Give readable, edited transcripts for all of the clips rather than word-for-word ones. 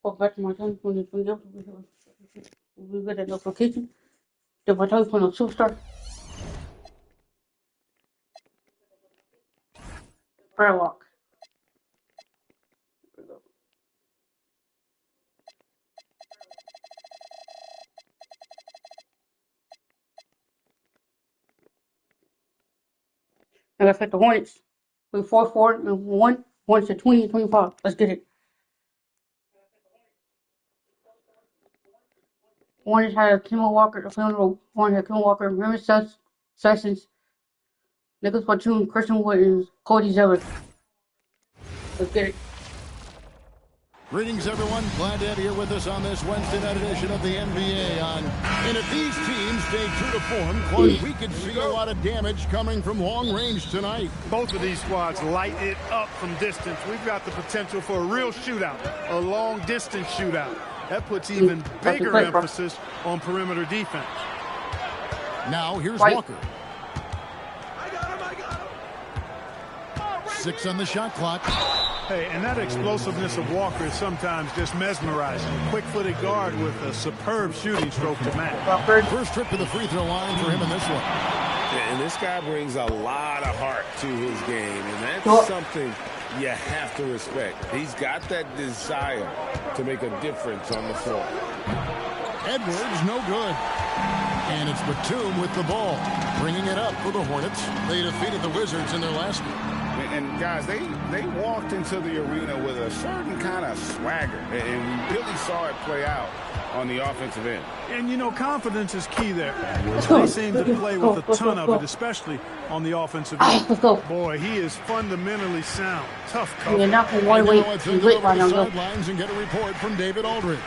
Go back to my time when it's up. We get a notification. The battalion from a superstar. Prayer walk. And I got the Hornets. We 4-4-1. Hornets at 20-25. Let's get it. Hornets had Kemba Walker, the final Hornets had Kemba Walker, Remy Sessions, Nicholas Batum, Christian Wood, and Cody Zeller. Let's get it. Greetings, everyone. Glad to have you here with us on this Wednesday night edition of the NBA. And if these teams stay true to form, Clark, we could see a lot of damage coming from long range tonight. Both of these squads light it up from distance. We've got the potential for a real shootout, a long-distance shootout. That puts even bigger emphasis on perimeter defense. Now, here's Walker. 6 on the shot clock. Hey, and that explosiveness of Walker is sometimes just mesmerizing. Quick-footed guard with a superb shooting stroke to match. First trip to the free throw line for him in this one. And this guy brings a lot of heart to his game, and that's something you have to respect. He's got that desire to make a difference on the floor. Edwards, no good. And it's Batum with the ball, bringing it up for the Hornets. They defeated the Wizards in their last game. And guys, they walked into the arena with a certain kind of swagger, and we really saw it play out on the offensive end. And, you know, confidence is key there. They seem to play with a ton of it, especially on the offensive end. Boy, he is fundamentally sound. Tough cover. You're not going to want to wait right now. Sidelines and get a report from David Aldridge.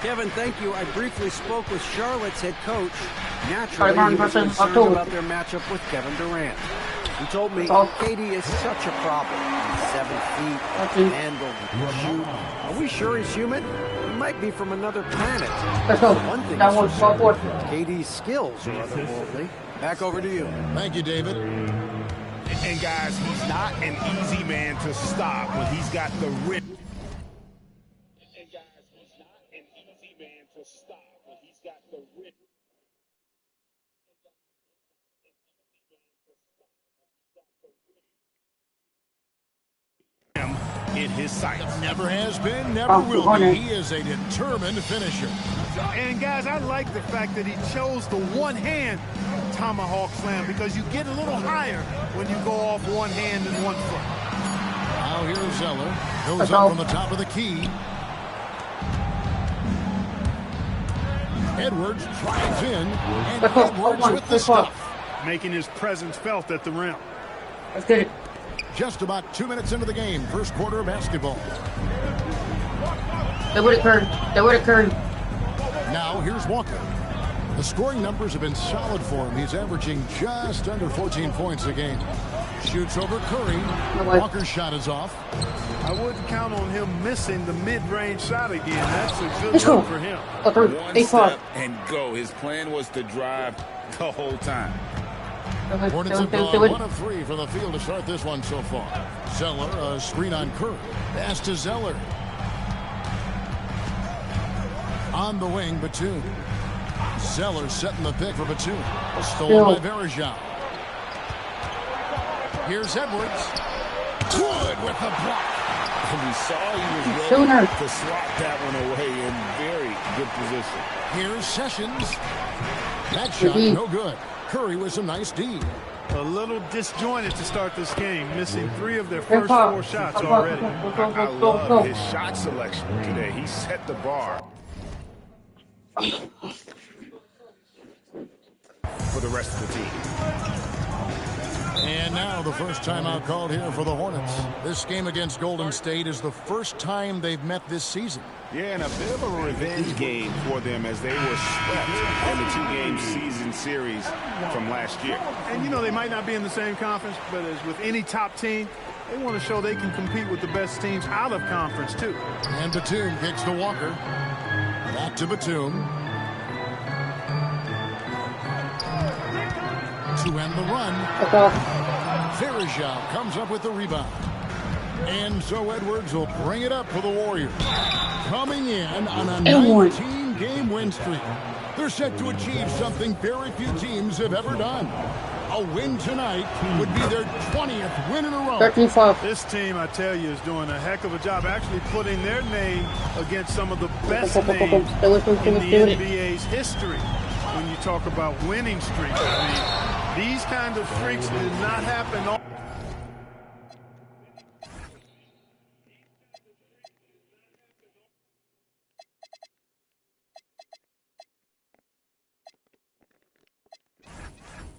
Kevin, thank you. I briefly spoke with Charlotte's head coach. Naturally, he was concerned about their matchup with Kevin Durant. He told me KD is such a problem. He's 7 feet, handle, shoot. Are we sure he's human? He might be from another planet. One thing is for sure, KD's skills are otherworldly. Back over to you. Thank you, David. And guys, he's not an easy man to stop when he's got the rip. And guys, he's not an easy man to stop when he's got the rip. In his sights. Never has been, never will be. He is a determined finisher. And guys, I like the fact that he chose the one-hand tomahawk slam because you get a little higher when you go off one hand and one foot. Now here's Zeller. Goes up from the top of the key. Edwards drives in, and Edwards with the stuff. Making his presence felt at the rim. Let's get it. Just about 2 minutes into the game, first quarter of basketball. That would occur. That would occur. Now here's Walker. The scoring numbers have been solid for him. He's averaging just under 14 points a game. Shoots over Curry. Walker's shot is off. I wouldn't count on him missing the mid-range shot again. That's a good look for him. One step and go. His plan was to drive the whole time. Hornets have gone 1 of 3 from the field to start this one so far. Zeller, a screen on Curry. Pass to Zeller. On the wing, Batum. Zeller setting the pick for Batum. Stolen by Verajao. Here's Edwards. Good with the block. And we saw he was ready to swat that one away in very good position. Here's Sessions. That shot, no good. Curry with some nice D. A little disjointed to start this game, missing 3 of their first 4 shots already. I love his shot selection today. He set the bar for the rest of the team. And now the first timeout called here for the Hornets. This game against Golden State is the first time they've met this season. Yeah, and a bit of a revenge game for them as they were swept in the 2-game season series from last year. And, you know, they might not be in the same conference, but as with any top team, they want to show they can compete with the best teams out of conference, too. And Batum kicks to Walker. Back to Batum. To end the run. Verajao comes up with the rebound. And so Edwards will bring it up for the Warriors. Coming in on a 19-game win streak. They're set to achieve something very few teams have ever done. A win tonight would be their 20th win in a row. 13-5. This team, I tell you, is doing a heck of a job actually putting their name against some of the best names in the NBA's history. When you talk about winning streaks, I mean, these kind of streaks do not happen all.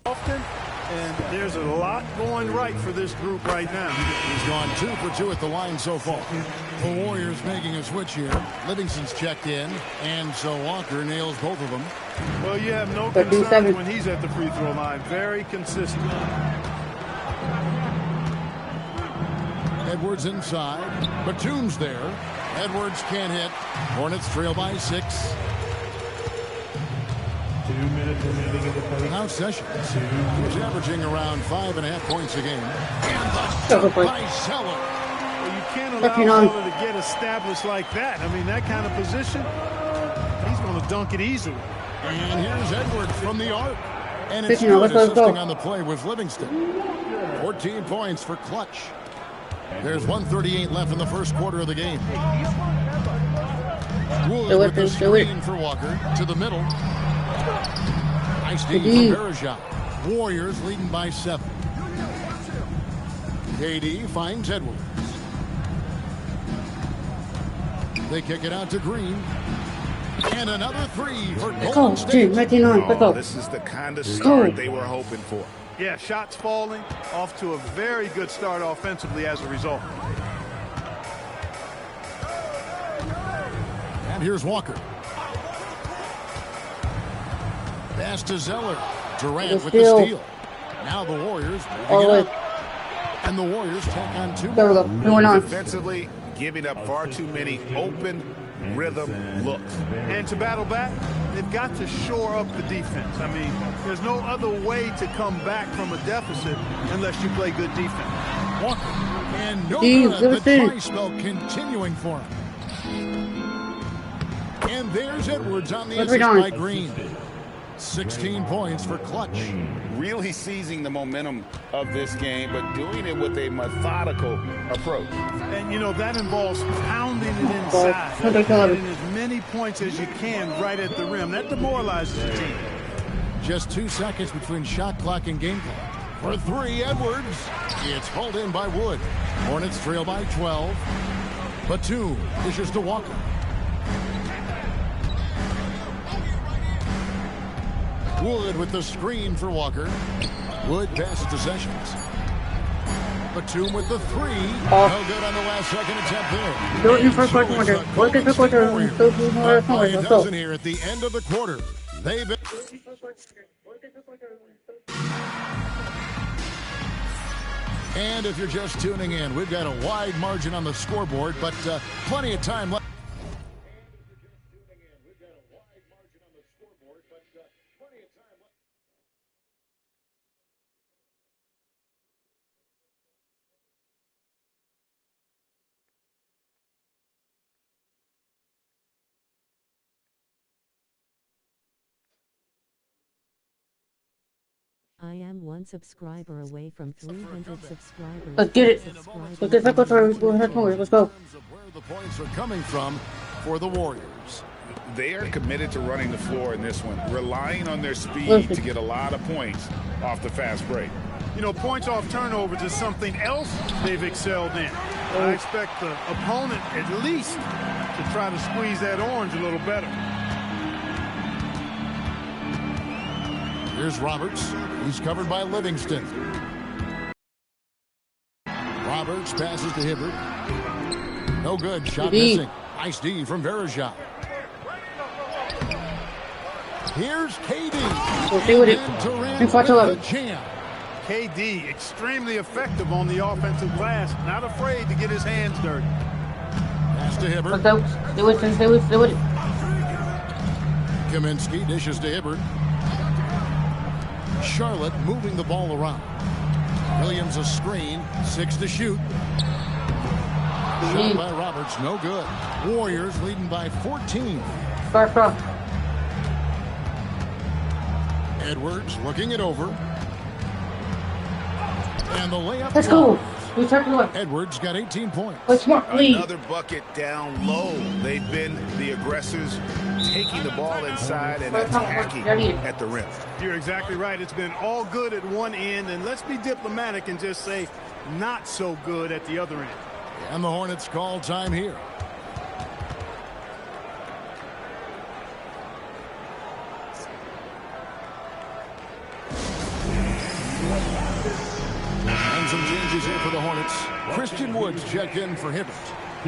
Often, and there's a lot going right for this group right now. He's gone 2 for 2 at the line so far. The Warriors making a switch here. Livingston's checked in, and so Walker nails both of them. Well, you have no concerns when he's at the free throw line. Very consistent. Edwards inside. Batum's there. Edwards can't hit. Hornets trail by 6. 2 minutes remaining in the first. Now Sessions. He's averaging around 5.5 points a game. And the by Zeller. Well, you can't allow Zeller to get established like that. I mean, that kind of position, he's going to dunk it easily. And here's Edwards from the arc. And it's good assisting on the play with Livingston. 14 points for Clutch. There's 1:38 left in the first quarter of the game. Wood with the screen for Walker to the middle. Nice D from Bergeron. Warriors leading by 7. KD finds Edwards. They kick it out to Green. And another 3 for Golden State. This is the kind of start they were hoping for. Yeah, shots falling, off to a very good start offensively as a result. And here's Walker. Pass to Zeller. Durant with the steal. Now the Warriors moving it up. And the Warriors take on 2. There we go. Going on. Defensively, giving up far too many open rhythm looks. And to battle back, they've got to shore up the defense. I mean, there's no other way to come back from a deficit unless you play good defense. Walker. And no good. The try spell continuing for him. And there's Edwards on the assist by Green. 16 points for Clutch. Really seizing the momentum of this game, but doing it with a methodical approach. And, you know, that involves pounding it inside, getting as many points as you can right at the rim. That demoralizes the team. Just 2 seconds between shot clock and game clock. For 3, Edwards. It's hauled in by Wood. Hornets trail by 12. Batum dishes to Walker. Wood with the screen for Walker. Wood passes to Sessions. Batum with the 3. No good on the last second attempt there. By a dozen here at the end of the quarter. They've been... And if you're just tuning in, we've got a wide margin on the scoreboard, but plenty of time left. I am 1 subscriber away from 300 subscribers. Let's get it. Let's go. Where the points are coming from for the Warriors. They are committed to running the floor in this one, relying on their speed to get a lot of points off the fast break. You know, points off turnovers is something else they've excelled in. I expect the opponent at least to try to squeeze that orange a little better. Here's Roberts. He's covered by Livingston. Roberts passes to Hibbert. No good. Shot missing. Nice D from Bergeron. Here's KD. We'll see what it jam. KD extremely effective on the offensive glass. Not afraid to get his hands dirty. Pass to Hibbert. Stay with it. Kaminsky dishes to Hibbert. Charlotte moving the ball around. Williams a screen. 6 to shoot. Shot by Roberts, no good. Warriors leading by 14. Start. Edwards looking it over. And the layup. Let's go. We start to look. Edwards got 18 points. Let's smart lead. Another bucket down low. They've been the aggressors, taking the ball inside and attacking at the rim. You're exactly right. It's been all good at one end, and let's be diplomatic and just say not so good at the other end. And the Hornets call time here. And some changes here for the Hornets. Christian Woods checked in for Hibbert.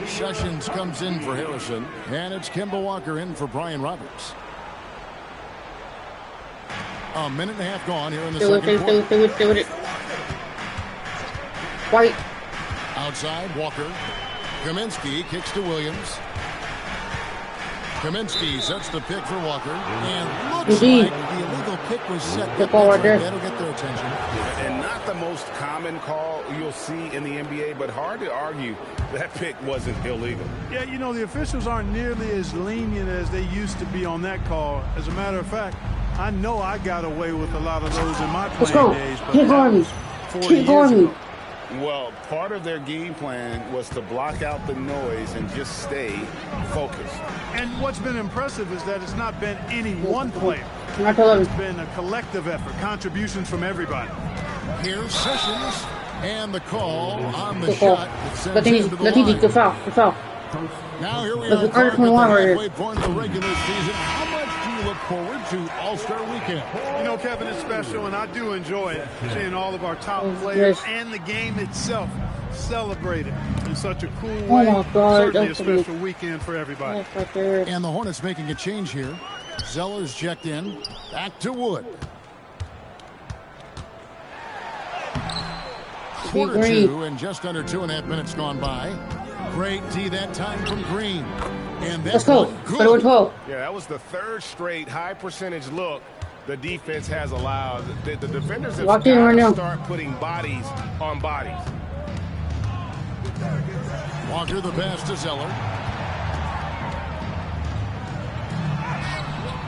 Sessions comes in for Harrison. And it's Kemba Walker in for Brian Roberts. A minute and a half gone here in the second quarter. Do it. White. Outside, Walker. Kaminsky kicks to Williams. Kaminsky sets the pick for Walker. And looks like the illegal pick was set. The ball right there. That'll get their attention. And not the most common call you'll see in the NBA, but hard to argue that pick wasn't illegal. Yeah, you know, the officials aren't nearly as lenient as they used to be on that call. As a matter of fact, I know I got away with a lot of those in my playing days. But keep going. 40 years ago. Well, part of their game plan was to block out the noise and just stay focused. And what's been impressive is that it's not been any one player. It's been a collective effort, contributions from everybody. Here's Sessions, and the call on the shot that sends him to the line. The foul. Now here we are at the halfway point of the regular season. How much do you look forward to All-Star Weekend? You know, Kevin, it's special, and I do enjoy it, seeing all of our top players and the game itself celebrated in such a cool way. Oh my God, certainly a special weekend for everybody. And the Hornets making a change here. Zeller's checked in. Back to Wood. Quarter two and just under 2.5 minutes gone by. Great D that time from Green. And that's good. Yeah, that was the third straight high percentage look the defense has allowed. The defenders have got to start putting bodies on bodies. Walker the pass to Zeller.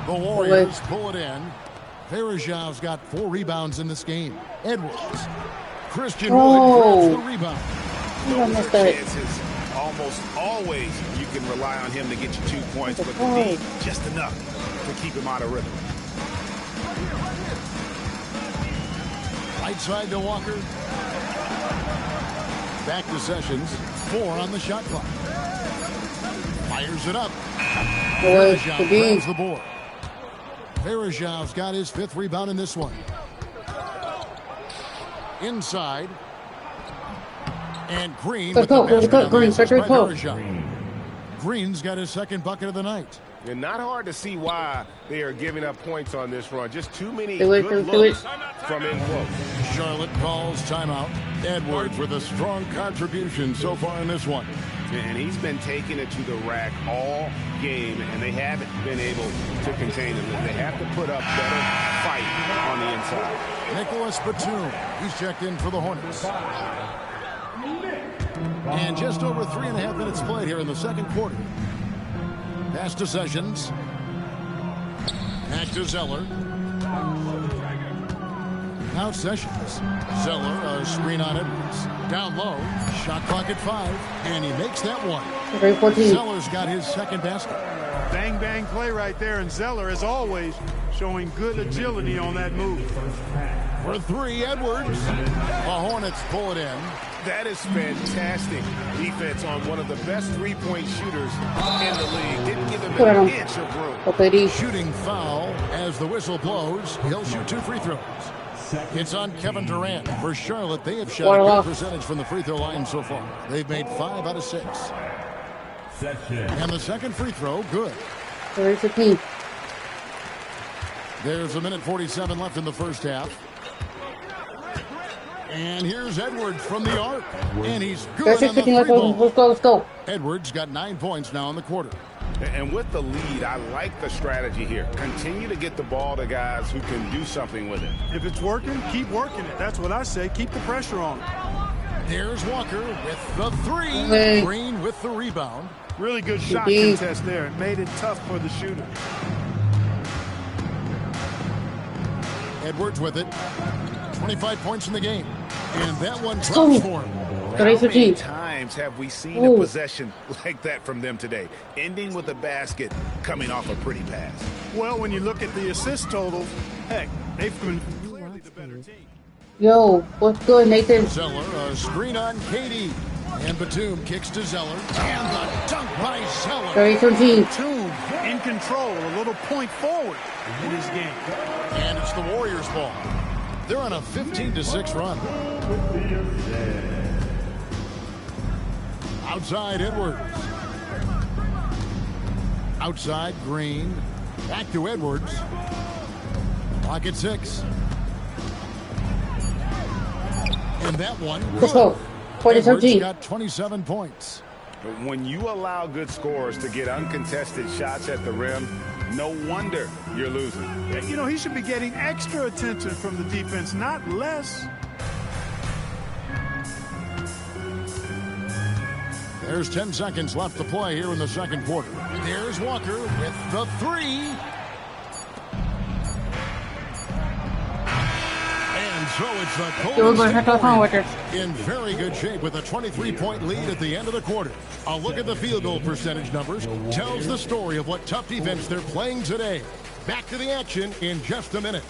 The Warriors pull it in. Varejão's got 4 rebounds in this game. Edwards. Christian Wood grabs the rebound. Chances, almost always you can rely on him to get you 2 points, but the D just enough to keep him out of rhythm. Right side to Walker. Back to Sessions. 4 on the shot clock. Fires it up. Varejão grabs the board. Varejão's got his 5th rebound in this one. Inside. And Green with the basket. Green's got his 2nd bucket of the night. And not hard to see why they are giving up points on this run. Just too many good looks from in close. Charlotte calls timeout. Edwards with a strong contribution so far in this one. And he's been taking it to the rack all game, and they haven't been able to contain him. They have to put up better fight on the inside. Nicholas Batum, he's checked in for the Hornets. And just over 3.5 minutes played here in the second quarter. Pass to Sessions. Back to Zeller. Now Sessions. Zeller, a screen on Edwards. Down low. Shot clock at 5. And he makes that one. Zeller's got his 2nd basket. Bang, bang play right there. And Zeller, as always, showing good agility on that move. For 3, Edwards. The Hornets pull it in. That is fantastic defense on one of the best 3-point shooters in the league. Didn't give him an inch of room. Shooting foul as the whistle blows. He'll shoot 2 free throws. It's on Kevin Durant. For Charlotte, they have shot a good percentage from the free throw line so far. They've made 5 out of 6. And the 2nd free throw, good. There's 1:47 left in the first half. And here's Edwards from the arc. And he's good on the 3 ball. Let's go. Edwards got 9 points now in the quarter. And with the lead, I like the strategy here. Continue to get the ball to guys who can do something with it. If it's working, keep working it. That's what I say. Keep the pressure on. There's Walker with the three. Green with the rebound. Really good shot contest there. It made it tough for the shooter. Edwards with it. 25 points in the game. And that one drops for him. How many times have we seen a possession like that from them today? Ending with a basket, coming off a pretty pass. Well, when you look at the assist totals, heck, they've been clearly the better team. Yo, what's good, Nathan? Zeller, a screen on Katie. And Batum kicks to Zeller. And the dunk by Zeller. 30-13. Batum in control, a little point forward in his game. And it's the Warriors' ball. They're on a 15-6 run. Outside Edwards. Outside Green. Back to Edwards. Clock at 6. And that one. Let's go. 40-13. Got 27 points. But when you allow good scorers to get uncontested shots at the rim, no wonder you're losing. You know, he should be getting extra attention from the defense, not less. There's 10 seconds left to play here in the second quarter. There's Walker with the three. And so it's the Golden State Warriors in very good shape with a 23-point lead at the end of the quarter. A look at the field goal percentage numbers tells the story of what tough defense they're playing today. Back to the action in just a minute.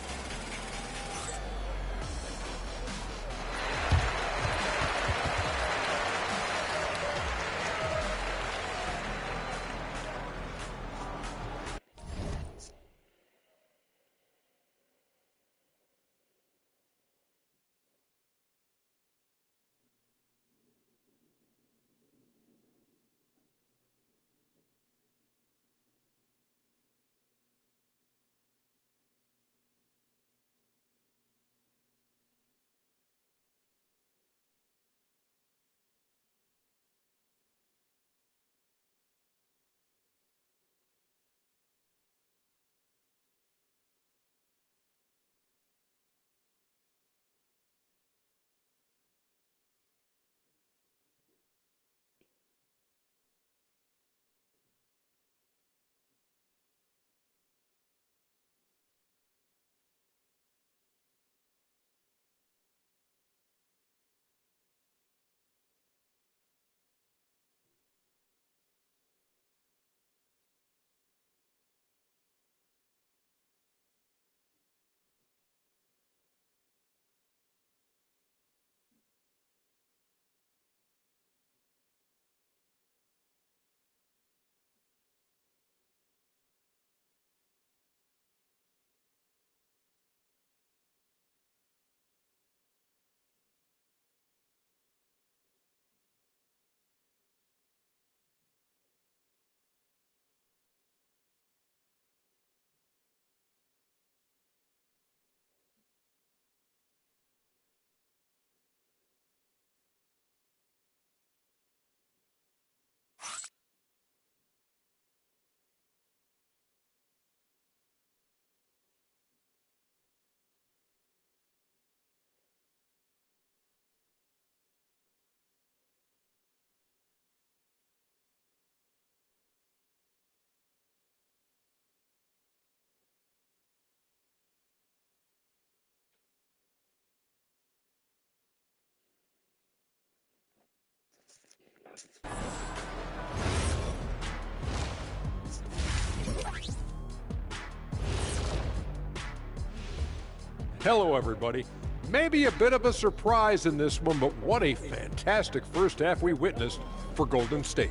Hello, everybody. Maybe a bit of a surprise in this one, but what a fantastic first half we witnessed for Golden State.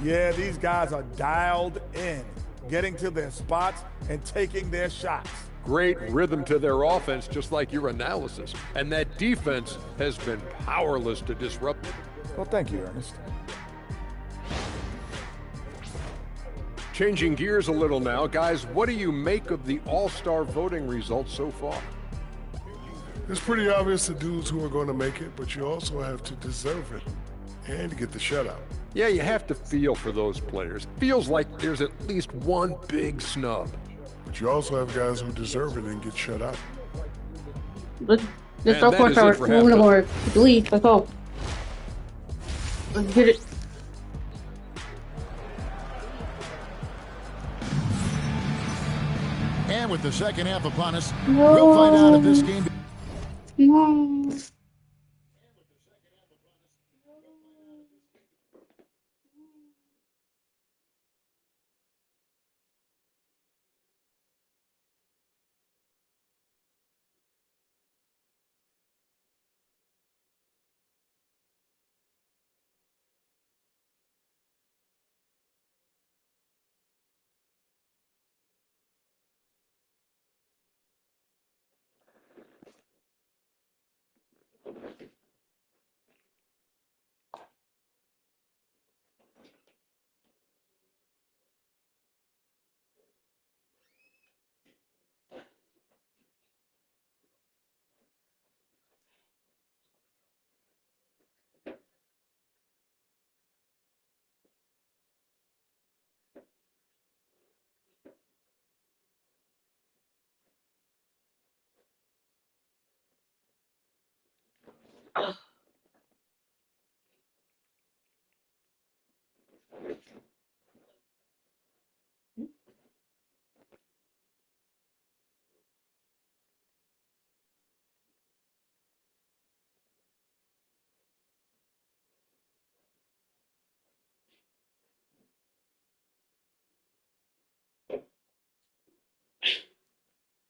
Yeah, these guys are dialed in, getting to their spots and taking their shots. Great rhythm to their offense, just like your analysis. And that defense has been powerless to disrupt it. Well, thank you, Ernest. Changing gears a little now, guys, what do you make of the All-Star voting results so far? It's pretty obvious the dudes who are going to make it, but you also have to deserve it and get the shutout. Yeah, you have to feel for those players. Feels like there's at least one big snub. But you also have guys who deserve it and get shut out. But This is our fourth hour. We're gonna go to the lead. Let's go. Let's get it. And with the second half upon us, we'll find out if this game... No.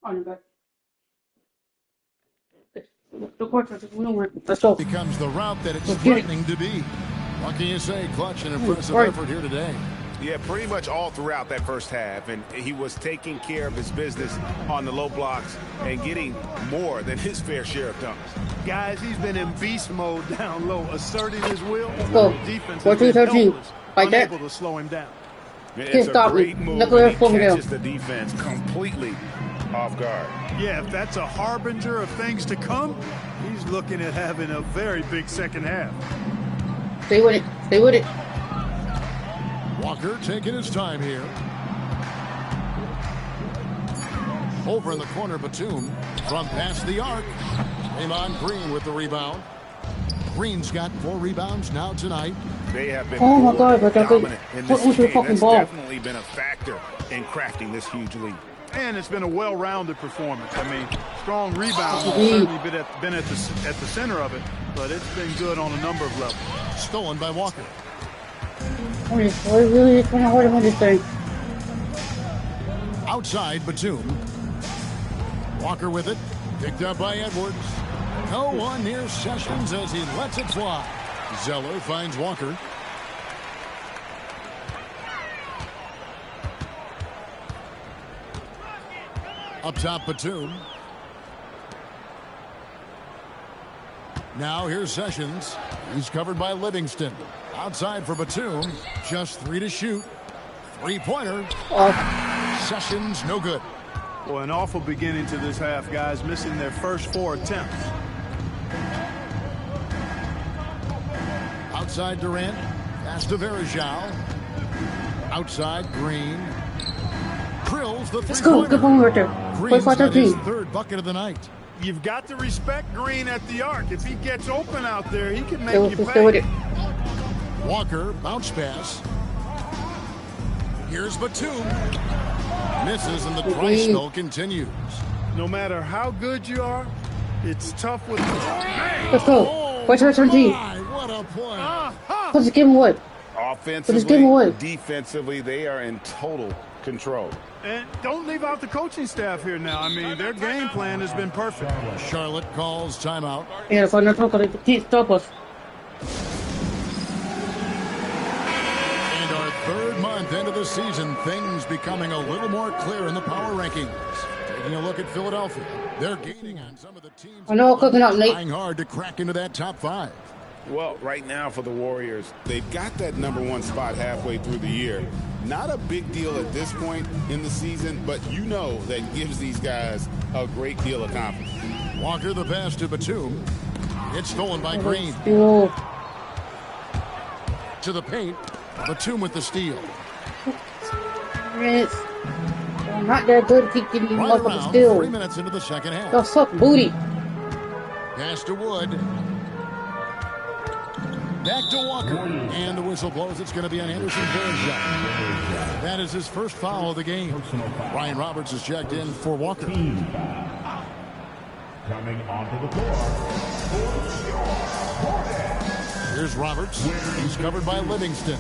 On your back. The quarter. Let's go. Becomes the route that it's threatening to be. What can you say? Clutch and impressive effort here today. Yeah, pretty much all throughout that first half, and he was taking care of his business on the low blocks and getting more than his fair share of dunks. Guys, he's been in beast mode down low, asserting his will. Let's go. Defense 14-13. Like that. Unable to slow him down. It's a great move when he catches the defense completely off guard. Yeah, if that's a harbinger of things to come, he's looking at having a very big second half. Stay with it. Stay with it. Walker taking his time here. Over in the corner, Batum from past the arc. Draymond Green with the rebound. Green's got 4 rebounds now tonight. They have been dominant in this game. That's definitely been a factor in crafting this huge lead. And it's been a well-rounded performance. I mean, strong rebound has certainly been at the center of it, but it's been good on a number of levels. Stolen by Walker. We're really trying to hold him on this thing. Outside, Batum. Walker with it. Picked up by Edwards. No one near Sessions as he lets it fly. Zeller finds Walker. Up top, Batum. Now here's Sessions. He's covered by Livingston. Outside for Batum. Just 3 to shoot. 3-pointer. Sessions, no good. Well, an awful beginning to this half, guys, missing their first 4 attempts. Outside Durant. Pass to Verajao. Outside Green. Krills the 3-pointer. Let's go. Good one right there. Green's got his 3rd bucket of the night. You've got to respect Green at the arc. If he gets open out there, he can make you pay. Walker, bounce pass. Here's Batum. Misses and the dry spell continues. No matter how good you are, it's tough with... Let's go. What's our team? What a play. Let's give him away. Offensively, defensively, they are in total control. And don't leave out the coaching staff here now. I mean, their game plan has been perfect. Charlotte calls timeout. Yeah, if I'm not talking, they can't stop us. And our 3rd month into the season, things becoming a little more clear in the power rankings. Taking a look at Philadelphia, they're gaining on some of the teams. I know, cooking up, Nate. Trying hard to crack into that top 5. Well, right now for the Warriors, they've got that #1 spot halfway through the year. Not a big deal at this point in the season, but you know that gives these guys a great deal of confidence. Walker the pass to Batum. It's stolen by Green. To the paint. Batum with the steal. It's not that good. Keep giving you motherfucking steal. 3 minutes into the second half. Y'all suck booty. Pass to Wood. Back to Walker. And the whistle blows. It's going to be an Anderson Varejao. That is his first foul of the game. Ryan Roberts is checked in for Walker. Coming onto the floor. Here's Roberts. He's covered by Livingston.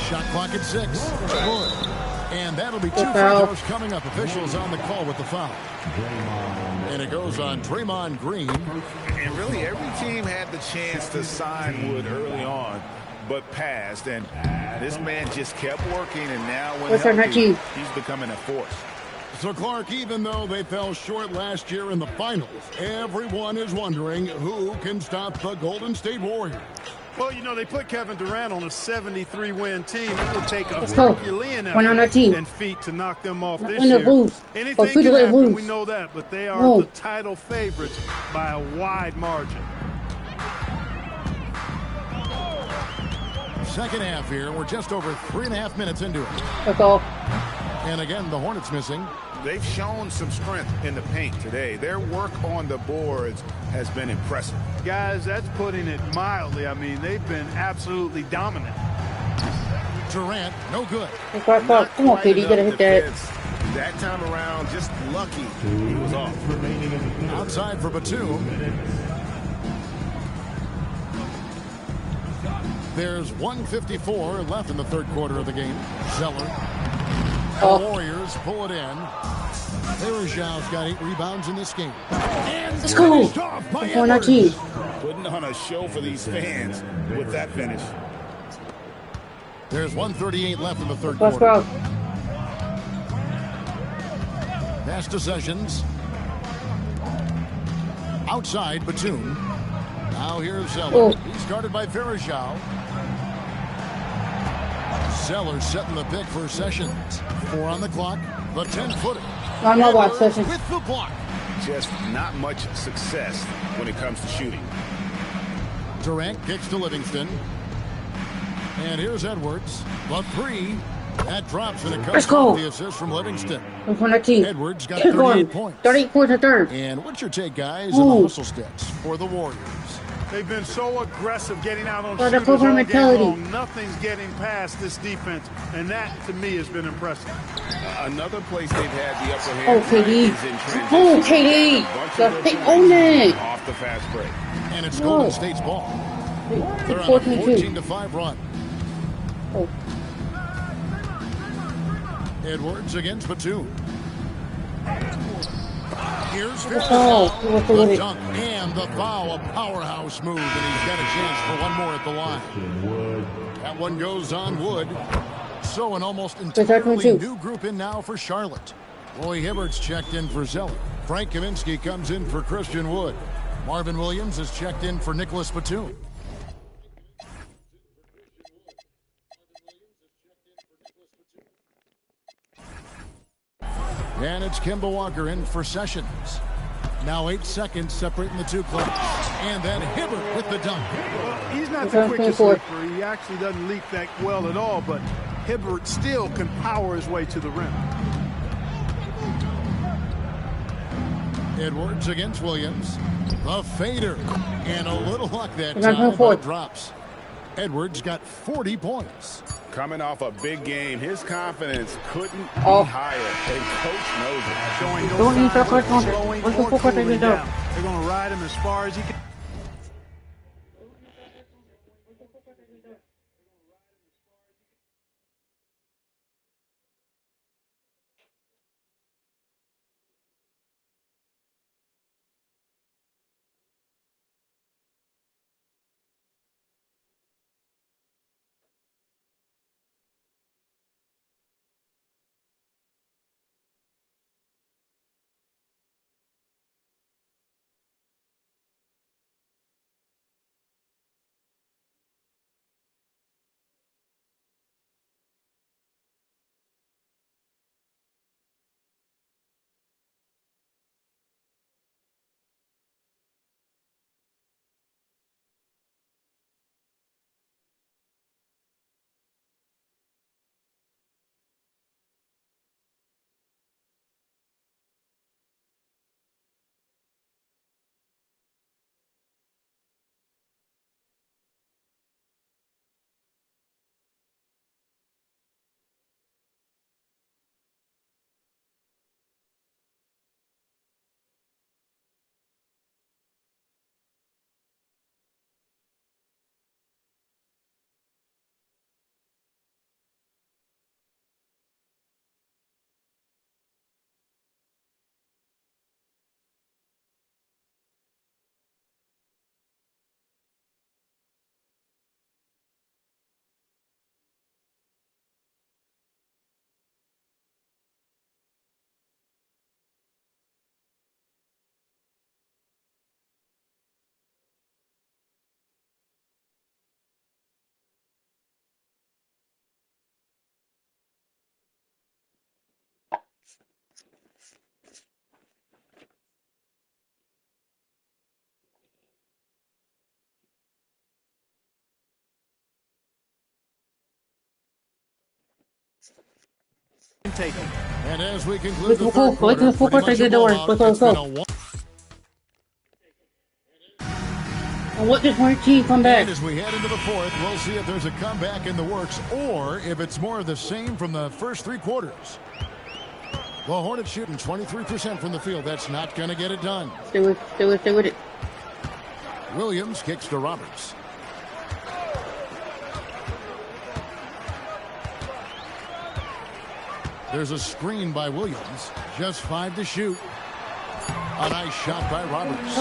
Shot clock at 6. Wood. And that'll be 2 free throws coming up. Officials on the call with the foul. And it goes on Draymond Green. And really every team had the chance to sign Wood early on, but passed. And this man just kept working, and now when healthy, he's becoming a force. So, Clark, even though they fell short last year in the finals, everyone is wondering who can stop the Golden State Warriors. Well, you know, they put Kevin Durant on a 73-win team. It would take a Herculean effort and feet to knock them off this year. Anything can happen, we know that, but they are the title favorites by a wide margin. Second half here. We're just over 3.5 minutes into it. And again, the Hornets missing. They've shown some strength in the paint today. Their work on the boards has been impressive. Guys, that's putting it mildly. I mean, they've been absolutely dominant. Durant, no good. Come on, KD, you gotta hit that. That time around, just lucky he was off. Outside for Batum. There's 1:54 left in the third quarter of the game. Zeller. The Warriors pull it in. Varejau's got 8 rebounds in this game. And let's go. On our team. Putting on a show for these fans with that finish. There's 1:38 left in the third quarter. Pass to Sessions. Outside, Batum. Now here's Zeller. He's guarded by Varejao. Zeller setting the pick for Sessions. 4 on the clock. The 10-footer. I'm not watching Sessions. With the block. Just not much success when it comes to shooting. Durant kicks to Livingston. And here's Edwards. The 3. That drops, and it comes off the assist from Livingston. Edwards got 38 points. 38 points a third. And what's your take, guys, on the hustle stats for the Warriors? They've been so aggressive getting out on shooters all game long. Nothing's getting past this defense, and that, to me, has been impressive. Another place they've had the upper hand KD. is in transition. KD. They own it. Off the fast break. And it's Golden State's ball. They're on a 14-5 run. Edwards against Batum. Here's the dunk and the foul. A powerhouse move, and he's got a chance for one more at the line. That one goes on Wood. So an almost entirely new group in now for Charlotte. Roy Hibbert's checked in for Zeller. Frank Kaminsky comes in for Christian Wood. Marvin Williams is checked in for Nicholas Batum. And it's Kemba Walker in for Sessions. Now 8 seconds separating the two clocks. And then Hibbert with the dunk. Well, he's not the quickest leaper. He actually doesn't leap that well at all, but Hibbert still can power his way to the rim. Edwards against Williams. The fader. And a little luck that time, but it drops. Edwards got 40 points. Coming off a big game, his confidence couldn't be higher. And coach knows it. Showing no signs of slowing or cooling down. They're going to ride him as far as he can. And as we conclude the third Let's quarter, full pretty much a blowout. It's been a one. And what does my team come back? And as we head into the fourth, we'll see if there's a comeback in the works or if it's more of the same from the first three quarters. The Hornets shooting 23% from the field. That's not going to get it done. Stay with it. Williams kicks to Roberts. There's a screen by Williams. Just 5 to shoot. A nice shot by Roberts.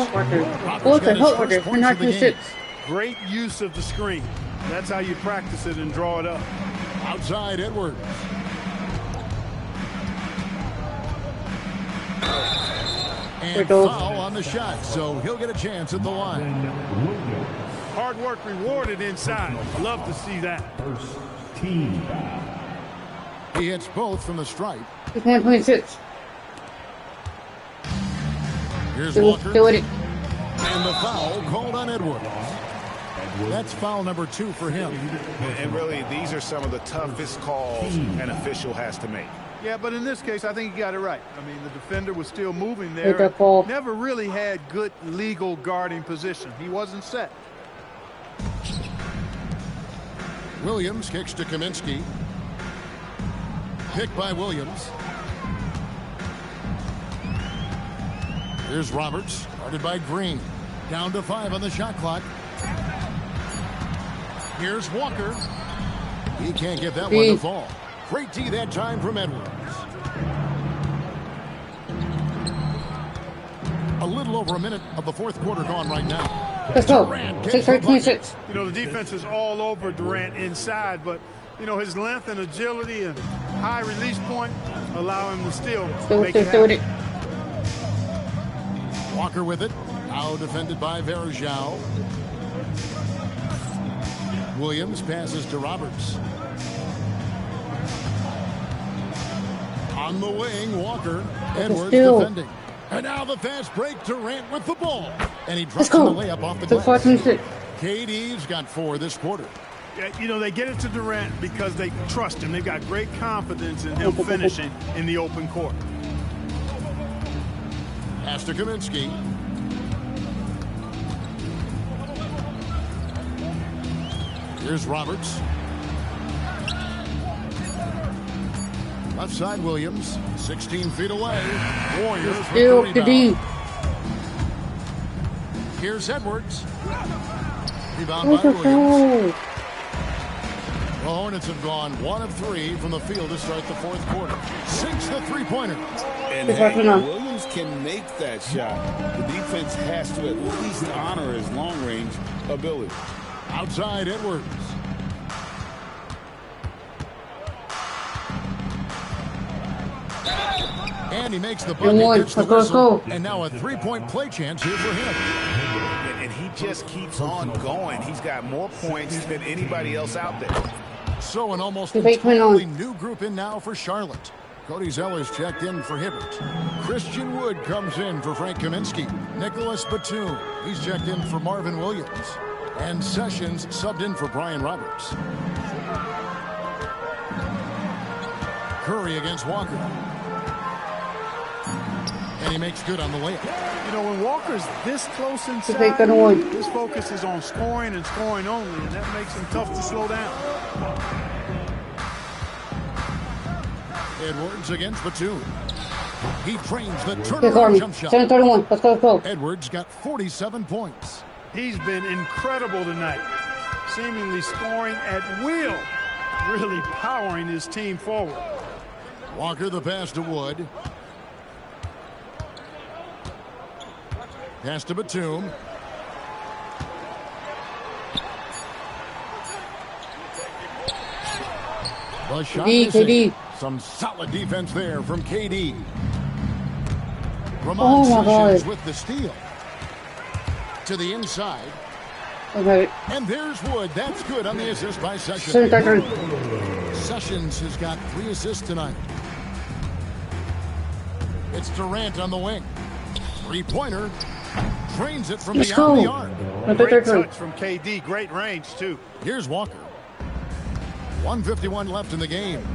Great use of the screen. That's how you practice it and draw it up. Outside Edwards. And foul on the shot, so he'll get a chance at the line. Hard work rewarded inside. Love to see that. First team foul. He hits both from the stripe. 126. Here's Walker. Do it. And the foul called on Edwards. That's foul number 2 for him. And really, these are some of the toughest calls an official has to make. Yeah, but in this case, I think he got it right. I mean, the defender was still moving there. Never really had good legal guarding position. He wasn't set. Williams kicks to Kaminsky. Picked by Williams. Here's Roberts, guarded by Green. Down to 5 on the shot clock. Here's Walker. He can't get that one to fall. Great D that time from Edwards. A little over a minute of the fourth quarter gone right now. Let's go. 6-26. You know, the defense is all over Durant inside, but, you know, his length and agility and high release point allow him to still make it happen. Walker with it. Now defended by Verjao. Williams passes to Roberts. On the wing, Walker. Edwards defending. And now the fast break. Durant with the ball. And he drops the layup off the glass. KD's got 4 this quarter. Yeah, you know, they get it to Durant because they trust him. They've got great confidence in him finishing in the open court. Pass to Kaminsky. Here's Roberts. Left side Williams, 16 feet away. Warriors with the rebound. Here's Edwards. Rebound by Williams. The Hornets have gone 1 of 3 from the field to start the fourth quarter. 6 the three-pointer. And hey, Williams can make that shot. The defense has to at least honor his long-range ability. Outside Edwards. And he makes the bucket, gets the whistle, and now a three-point play chance here for him. And he just keeps on going. He's got more points than anybody else out there. So an almost entirely new group in now for Charlotte. Cody Zeller's checked in for Hibbert. Christian Wood comes in for Frank Kaminsky. Nicholas Batum, he's checked in for Marvin Williams. And Sessions subbed in for Brian Roberts. Curry against Walker. And he makes good on the layup. You know, when Walker's this close inside, his focus is on scoring and scoring only, and that makes him tough to slow down. Edwards against Batum. He trains the turnaround jump shot. 7-31. Let's go. Edwards got 47 points. He's been incredible tonight, seemingly scoring at will, really powering his team forward. Walker the pass to Wood. Pass to Batum. The shot missing. Some solid defense there from KD. Ramon Sessions with the steal. To the inside. Okay. And there's Wood. That's good on the assist by Sessions. Sessions has got 3 assists tonight. It's Durant on the wing. Three-pointer. Trains it from beyond the arc. Great touch from KD. Great range, too. Here's Walker. 1:51 left in the game.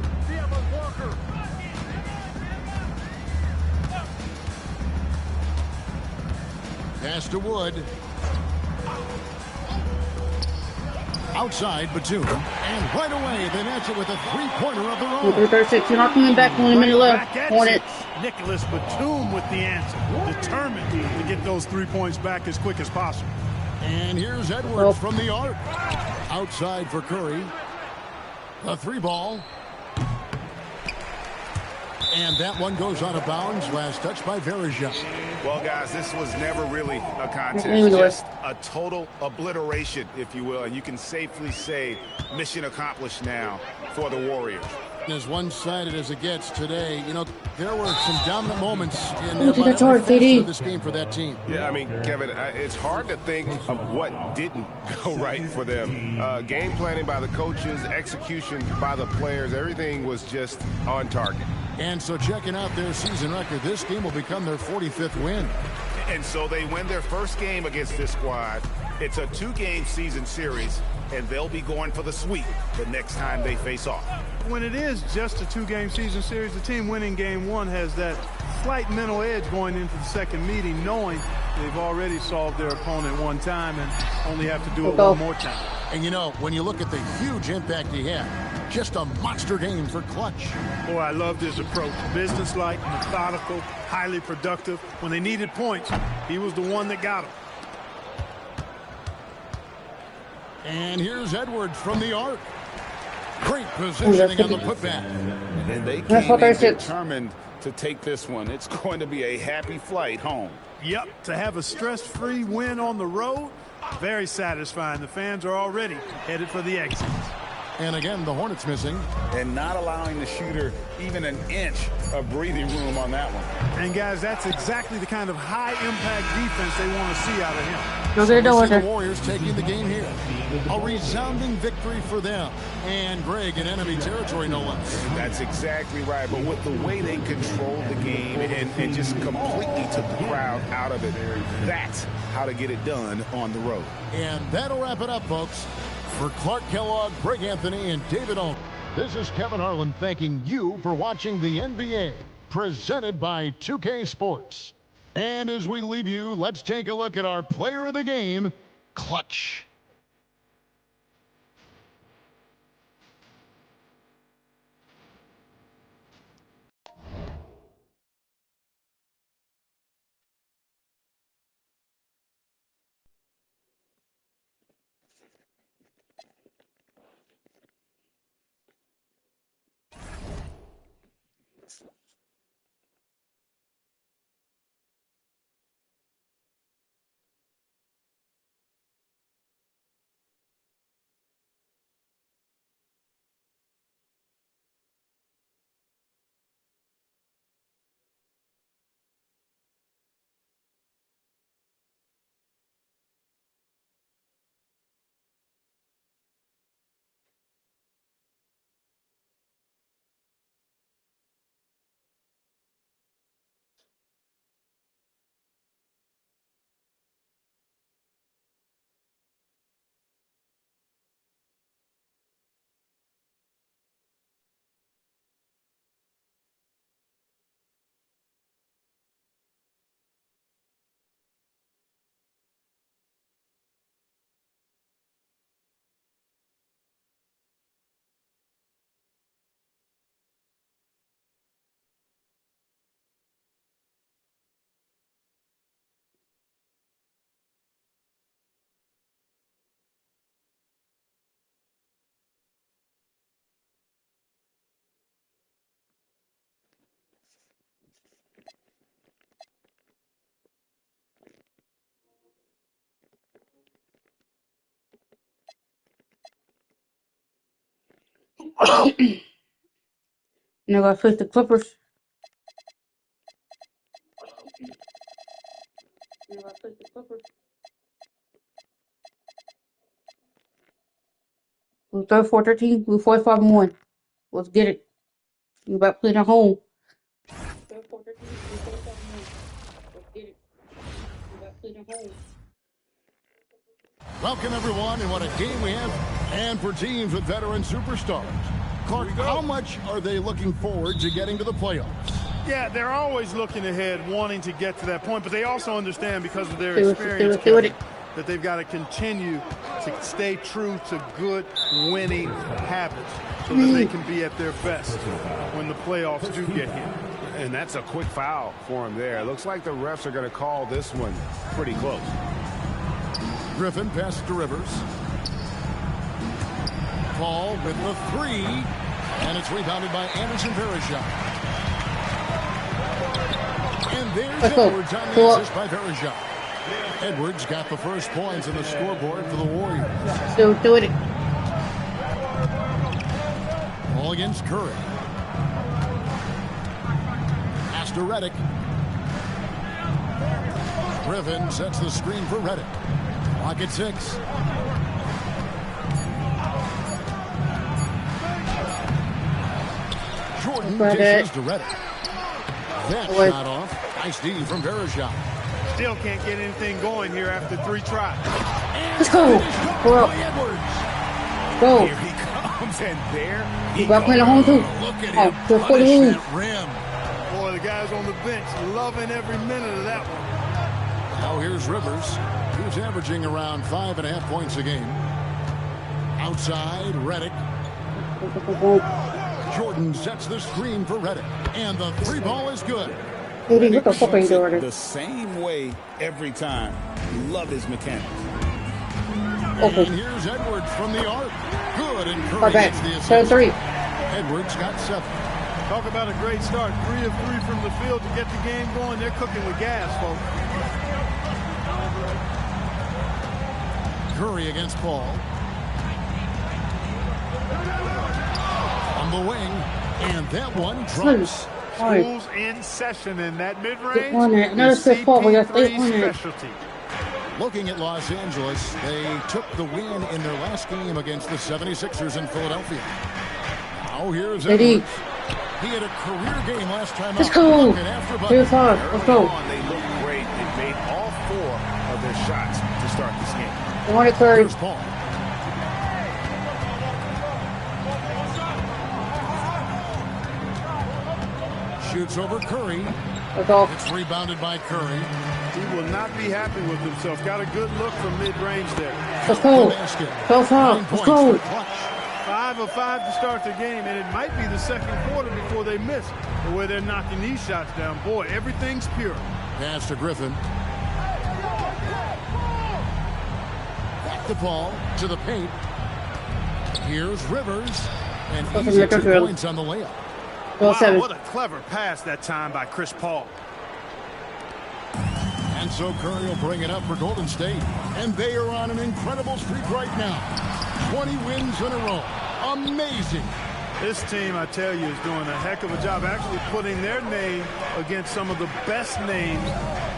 Pass to Wood. Outside Batum. And right away, they answer with a three-pointer of their own. 36. You're not coming back. Only a minute left. Hornets. Nicholas Batum with the answer. Determined to get those 3 points back as quick as possible. And here's Edwards from the arc. Outside for Curry. A three ball. And that one goes out of bounds. Last touch by Verija. Well, guys, this was never really a contest. Just a total obliteration, if you will. And you can safely say mission accomplished now for the Warriors. As one-sided as it gets today, you know, there were some dominant moments in this game for that team. Yeah, I mean, Kevin, it's hard to think of what didn't go right for them. Game planning by the coaches, execution by the players, everything was just on target. And so checking out their season record, this game will become their 45th win. And so they win their first game against this squad. It's a 2-game season series, and they'll be going for the sweep the next time they face off. When it is just a 2-game season series, the team winning game 1 has that slight mental edge going into the second meeting, knowing they've already solved their opponent one time and only have to do it one more time. And you know, when you look at the huge impact he had, just a monster game for Clutch. Boy, I loved his approach. Businesslike, methodical, highly productive. When they needed points, he was the one that got them. And here's Edwards from the arc. Great positioning on the putback. And they came in determined to take this one. It's going to be a happy flight home. Yep, to have a stress-free win on the road, very satisfying. The fans are already headed for the exits. And again, the Hornets missing. And not allowing the shooter even an inch of breathing room on that one. And, guys, that's exactly the kind of high-impact defense they want to see out of him. So the Warriors taking the game here. A resounding victory for them. And Greg in enemy territory, no less. That's exactly right. But with the way they controlled the game and just completely took the crowd out of it, that's how to get it done on the road. And that'll wrap it up, folks. For Clark Kellogg, Greg Anthony, and David Owen, this is Kevin Harlan thanking you for watching the NBA, presented by 2K Sports. And as we leave you, let's take a look at our player of the game, Clutch. Now I face the Clippers. We're 34-13. We're 45-1. Let's get it. We're about playing at home. 34-13. We're 45-1. Let's get it. We're about playing at home. Welcome, everyone, and what a game we have. And for teams with veteran superstars, Clark, how much are they looking forward to getting to the playoffs? Yeah, they're always looking ahead, wanting to get to that point, but they also understand because of their experience, Kevin, that they've got to continue to stay true to good winning habits so that they can be at their best when the playoffs do get here. And that's a quick foul for him there. Looks like the refs are going to call this one pretty close. Griffin passes to Rivers. Paul with the three, and it's rebounded by Anderson Varejao. And there's Edwards on the assist by Varejao. Edwards got the first points on the scoreboard for the Warriors. Still doing it. Ball against Curry. Pass to Redick. Griffin sets the screen for Redick. Clock at 6. Jordan dishes to Redick. That shot off. Nice D from Varejao. Still can't get anything going here after 3 tries. Let's go. Bro. Go. Here he comes, and there You got playing at home too. Look at him Just for the punish win. that rim. Boy, the guys on the bench loving every minute of that one. Now here's Rivers. He's averaging around 5.5 points a game. Outside, Redick. Jordan sets the screen for Redick. And the 3 ball is good. What the fuck are you doing? the same way every time. Love his mechanics. And here's Edwards from the arc. Good, and Curry gets the assist. 7-3. Edwards got 7. Talk about a great start. 3 of 3 from the field to get the game going. They're cooking with gas, folks. Curry against Paul. On the wing, and that one drops. Schools in session in that mid-range. Specialty. Looking at Los Angeles, they took the win in their last game against the 76ers in Philadelphia. Now here's Edwards. He had a career game last time out. Let's go. Let's go. They look great. They made all 4 of their shots to start this game. I want it, Curry. Here's Paul. Shoots over Curry. It's rebounded by Curry. He will not be happy with himself. Got a good look from mid-range there. Let's go. Go far. Let's go. 5 of 5 to start the game, and it might be the second quarter before they miss the way they're knocking these shots down. Boy, everything's pure. Pass to Griffin. Back the ball to the paint. Here's Rivers, and easy 2 points on the layup. Wow, what a clever pass that time by Chris Paul. And so Curry will bring it up for Golden State. And they are on an incredible streak right now. 20 wins in a row. Amazing. This team, I tell you, is doing a heck of a job actually putting their name against some of the best names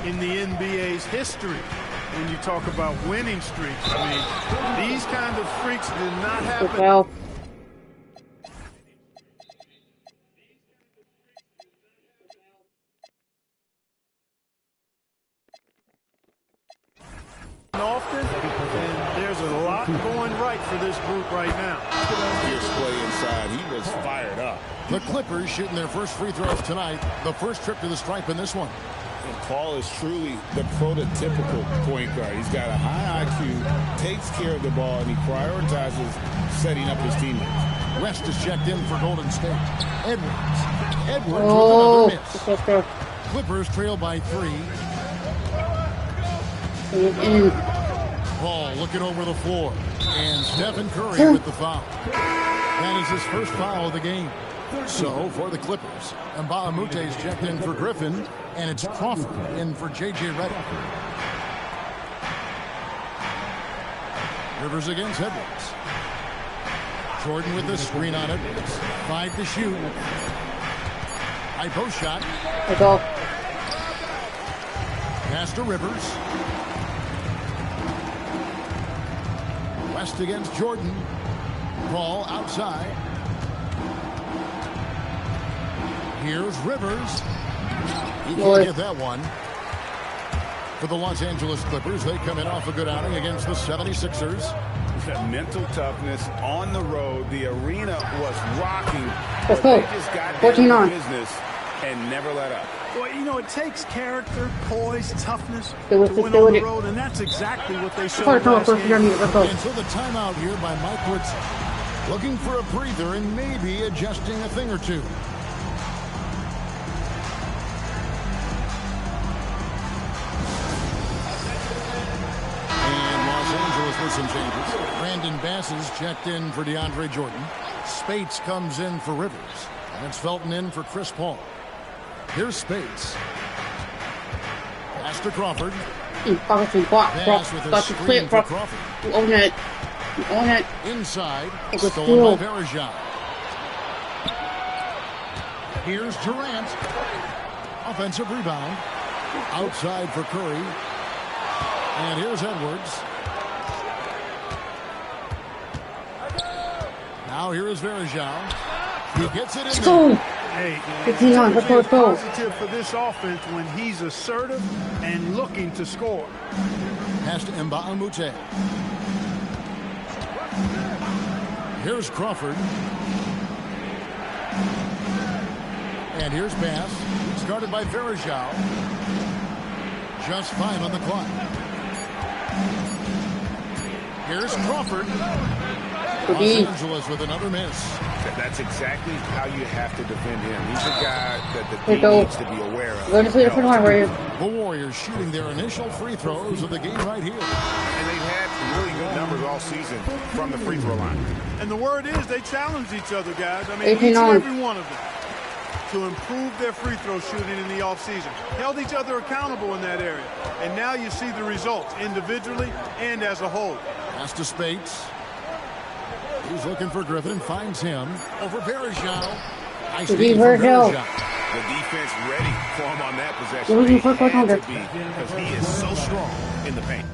in the NBA's history. When you talk about winning streaks, I mean, these kind of streaks did not happen. Often, and there's a lot going right for this group right now. Here's play inside. He was fired up. The Clippers shooting their first free throws tonight. The first trip to the stripe in this one. And Paul is truly the prototypical point guard. He's got a high IQ, takes care of the ball, and he prioritizes setting up his teammates. West is checked in for Golden State. Edwards with another miss. Clippers trail by 3. Paul looking over the floor. And Stephen Curry with the foul. That is his first foul of the game. So, for the Clippers, Mbah-a-Moute is checked in for Griffin, and it's Crawford in for J.J. Redick. Rivers against Edwards. Jordan with the screen on Edwards. 5 to shoot. High post shot. Pass to Rivers. West against Jordan. Paul outside. Here's Rivers. He can't get that one. For the Los Angeles Clippers, they come in off a good outing against the 76ers. mental toughness on the road. The arena was rocking, Let's but go. they just got 14 down on. to business and never let up. Well, you know, it takes character, poise, toughness Stay with to it, win stay on with the it. road, and that's exactly what they showed Let's last go. game. Let's go. And so the timeout here by Mike Woodson. Looking for a breather and maybe adjusting a thing or two. And Los Angeles with some changes. Brandon Bass is checked in for DeAndre Jordan. Spates comes in for Rivers. And it's Felton in for Chris Paul. Here's Spates. Pass to Crawford. Pass with a screen for Crawford. You own it. You own it. Inside. Good Stolen steal. by Verejao. Here's Durant. Offensive rebound. Outside for Curry. And here's Edwards. Now here is Verejao. He gets it in Let's there. go. Hey, 15 on. Let's go. Let's go. positive for this offense when he's assertive and looking to score. Pass to Mbamute. Here's Crawford. And here's Bass. It's guarded by Verejao. Just 5 on the clock. Here's Crawford. Los Angeles with another miss. That's exactly how you have to defend him. He's a guy that the Here team go. needs to be aware of. Go to sleep for tomorrow, right here. The Warriors shooting their initial free throws of the game right here. And they've had really good numbers all season from the free throw line. And the word is they challenge each other, guys. I mean, 18 each on. and every one of them to improve their free throw shooting in the offseason. Held each other accountable in that area. And now you see the results individually and as a whole. Pass to Spates. He's looking for Griffin. Finds him. Over Verejao. Nice Good feed from Verejao. Verejao. The defense ready for him on that What possession. was They your first had one? to be, because he is so strong in the paint.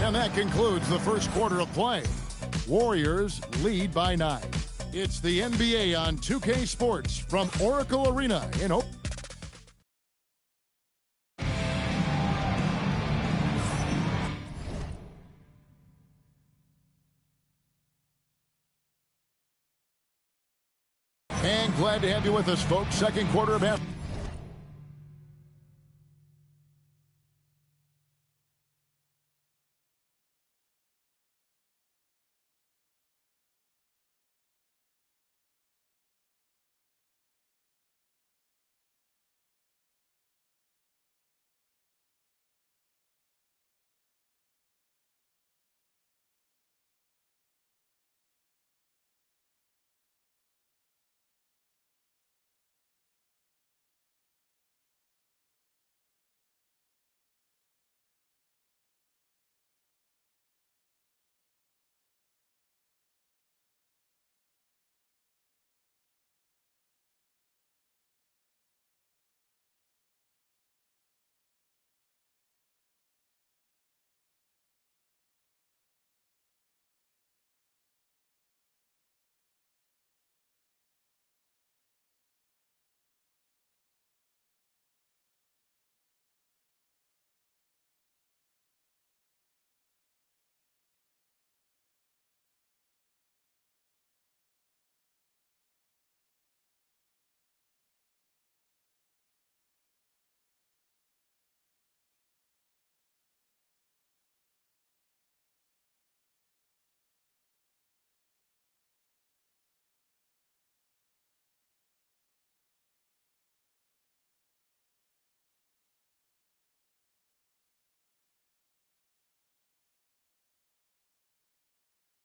And that concludes the first quarter of play. Warriors lead by 9. It's the NBA on 2K Sports from Oracle Arena in Oak. And glad to have you with us, folks. Second quarter of half.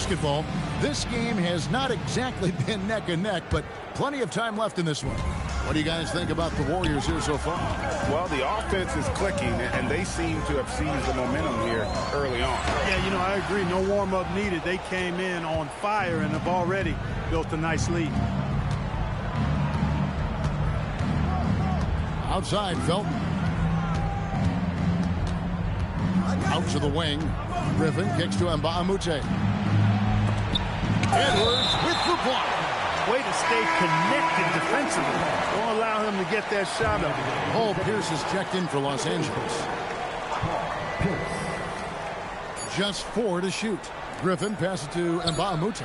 Basketball. This game has not exactly been neck and neck, but plenty of time left in this one. What do you guys think about the Warriors here so far? Well, the offense is clicking, and they seem to have seized the momentum here early on. Yeah, you know, I agree. No warm-up needed. They came in on fire and have already built a nice lead. Outside, Felton. Out to the wing. Griffin kicks to Mbamute. Edwards with the block. Way to stay connected defensively. Don't allow him to get that shot up. Paul Pierce is checked in for Los Angeles. Just 4 to shoot. Griffin passes to Mbamute.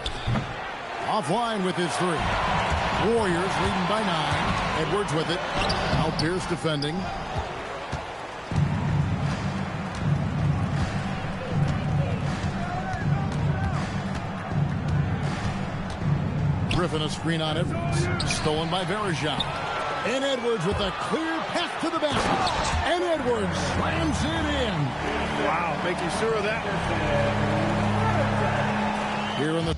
Offline with his 3. Warriors leading by 9. Edwards with it. Now Pierce defending. Griffin a screen on Edwards. Stolen by Verajao. And Edwards with a clear path to the basket. And Edwards slams it in. Wow, making sure of that. Here in the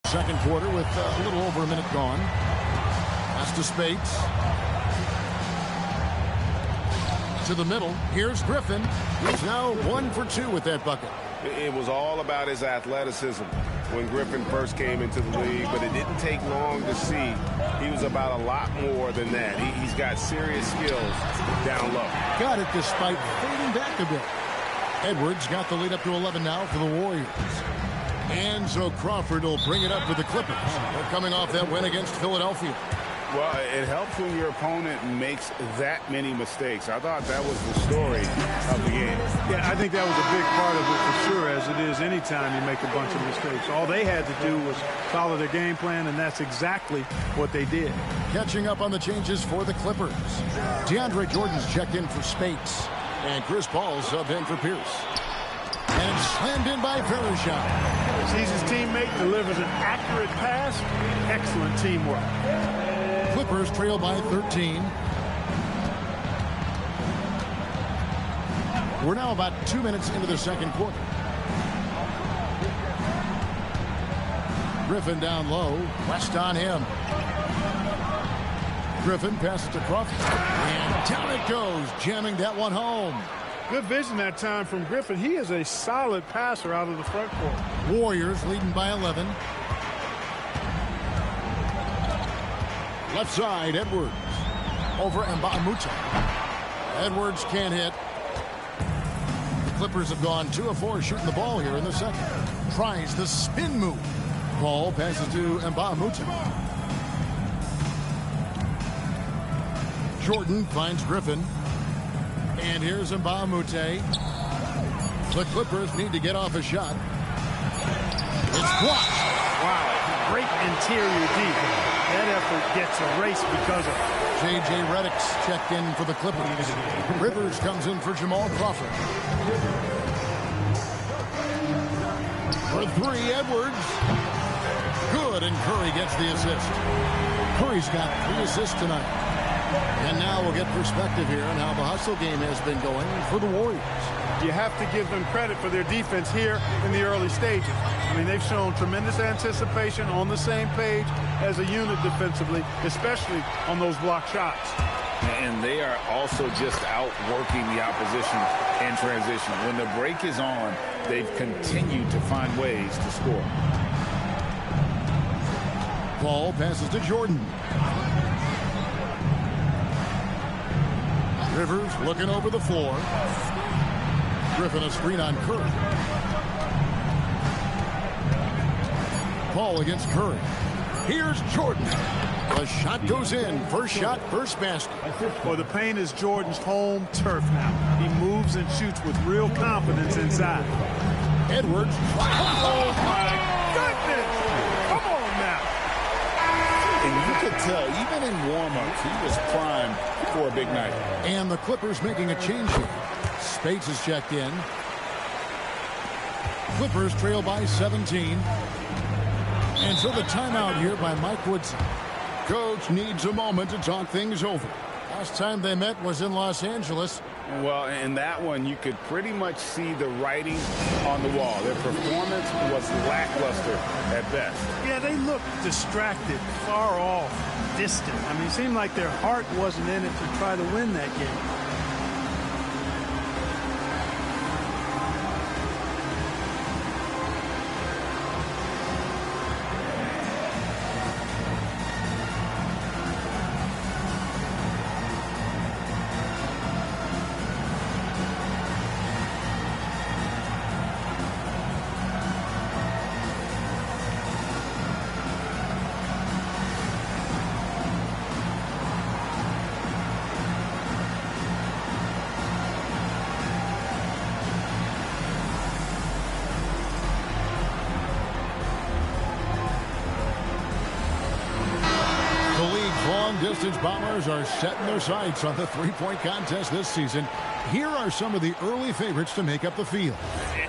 Second quarter with a little over a minute gone. Pass to Spates. To the middle. Here's Griffin. He's now 1 for 2 with that bucket. It was all about his athleticism when Griffin first came into the league, but it didn't take long to see he was about a lot more than that. He's got serious skills down low. Got it despite fading back a bit. Edwards got the lead up to 11 now for the Warriors. And so Crawford will bring it up for the Clippers. They're coming off that win against Philadelphia. Well, it helps when your opponent makes that many mistakes. I thought that was the story of the game. Yeah, I think that was a big part of it for sure, as it is anytime you make a bunch of mistakes. All they had to do was follow their game plan, and that's exactly what they did. Catching up on the changes for the Clippers. DeAndre Jordan's checked in for Spates. And Chris Paul subbed in for Pierce. And slammed in by Verishon. Sees his teammate, delivers an accurate pass. Excellent teamwork. Clippers trail by 13. We're now about 2 minutes into the second quarter. Griffin down low. West on him. Griffin passes to Crawford. And down it goes, jamming that one home. Good vision that time from Griffin. He is a solid passer out of the front court. Warriors leading by 11. Left side, Edwards. Over Mbamute. Edwards can't hit. The Clippers have gone 2 of 4 shooting the ball here in the second. Tries the spin move. Ball passes to Mbamute. Jordan finds Griffin. And here's Mbamute. The Clippers need to get off a shot. It's blocked. Wow, great interior defense. That effort gets erased because of J.J. Redick's checked in for the Clippers. Rivers comes in for Jamal Crawford. For 3, Edwards. Good, and Curry gets the assist. Curry's got 3 assists tonight. And now we'll get perspective here on how the hustle game has been going for the Warriors. You have to give them credit for their defense here in the early stages. I mean, they've shown tremendous anticipation, on the same page as a unit defensively, especially on those block shots. And they are also just outworking the opposition in transition. When the break is on, they've continued to find ways to score. Ball passes to Jordan. Rivers looking over the floor. Griffin a screen on Curry. Paul against Curry. Here's Jordan. The shot goes in. First shot, first basket. Well, the paint is Jordan's home turf now. He moves and shoots with real confidence inside. Edwards. Oh, my goodness. Come on now. And you could tell, even in warm-ups, he was primed for a big night. And the Clippers making a change here. Spates is checked in. Clippers trail by 17. And so the timeout here by Mike Woodson. Coach needs a moment to talk things over. Last time they met was in Los Angeles. Well, in that one, you could pretty much see the writing on the wall. Their performance was lackluster at best. Yeah, they looked distracted, far off, distant. I mean, it seemed like their heart wasn't in it to try to win that game. Distance Bombers are setting their sights on the three-point contest this season. Here are some of the early favorites to make up the field.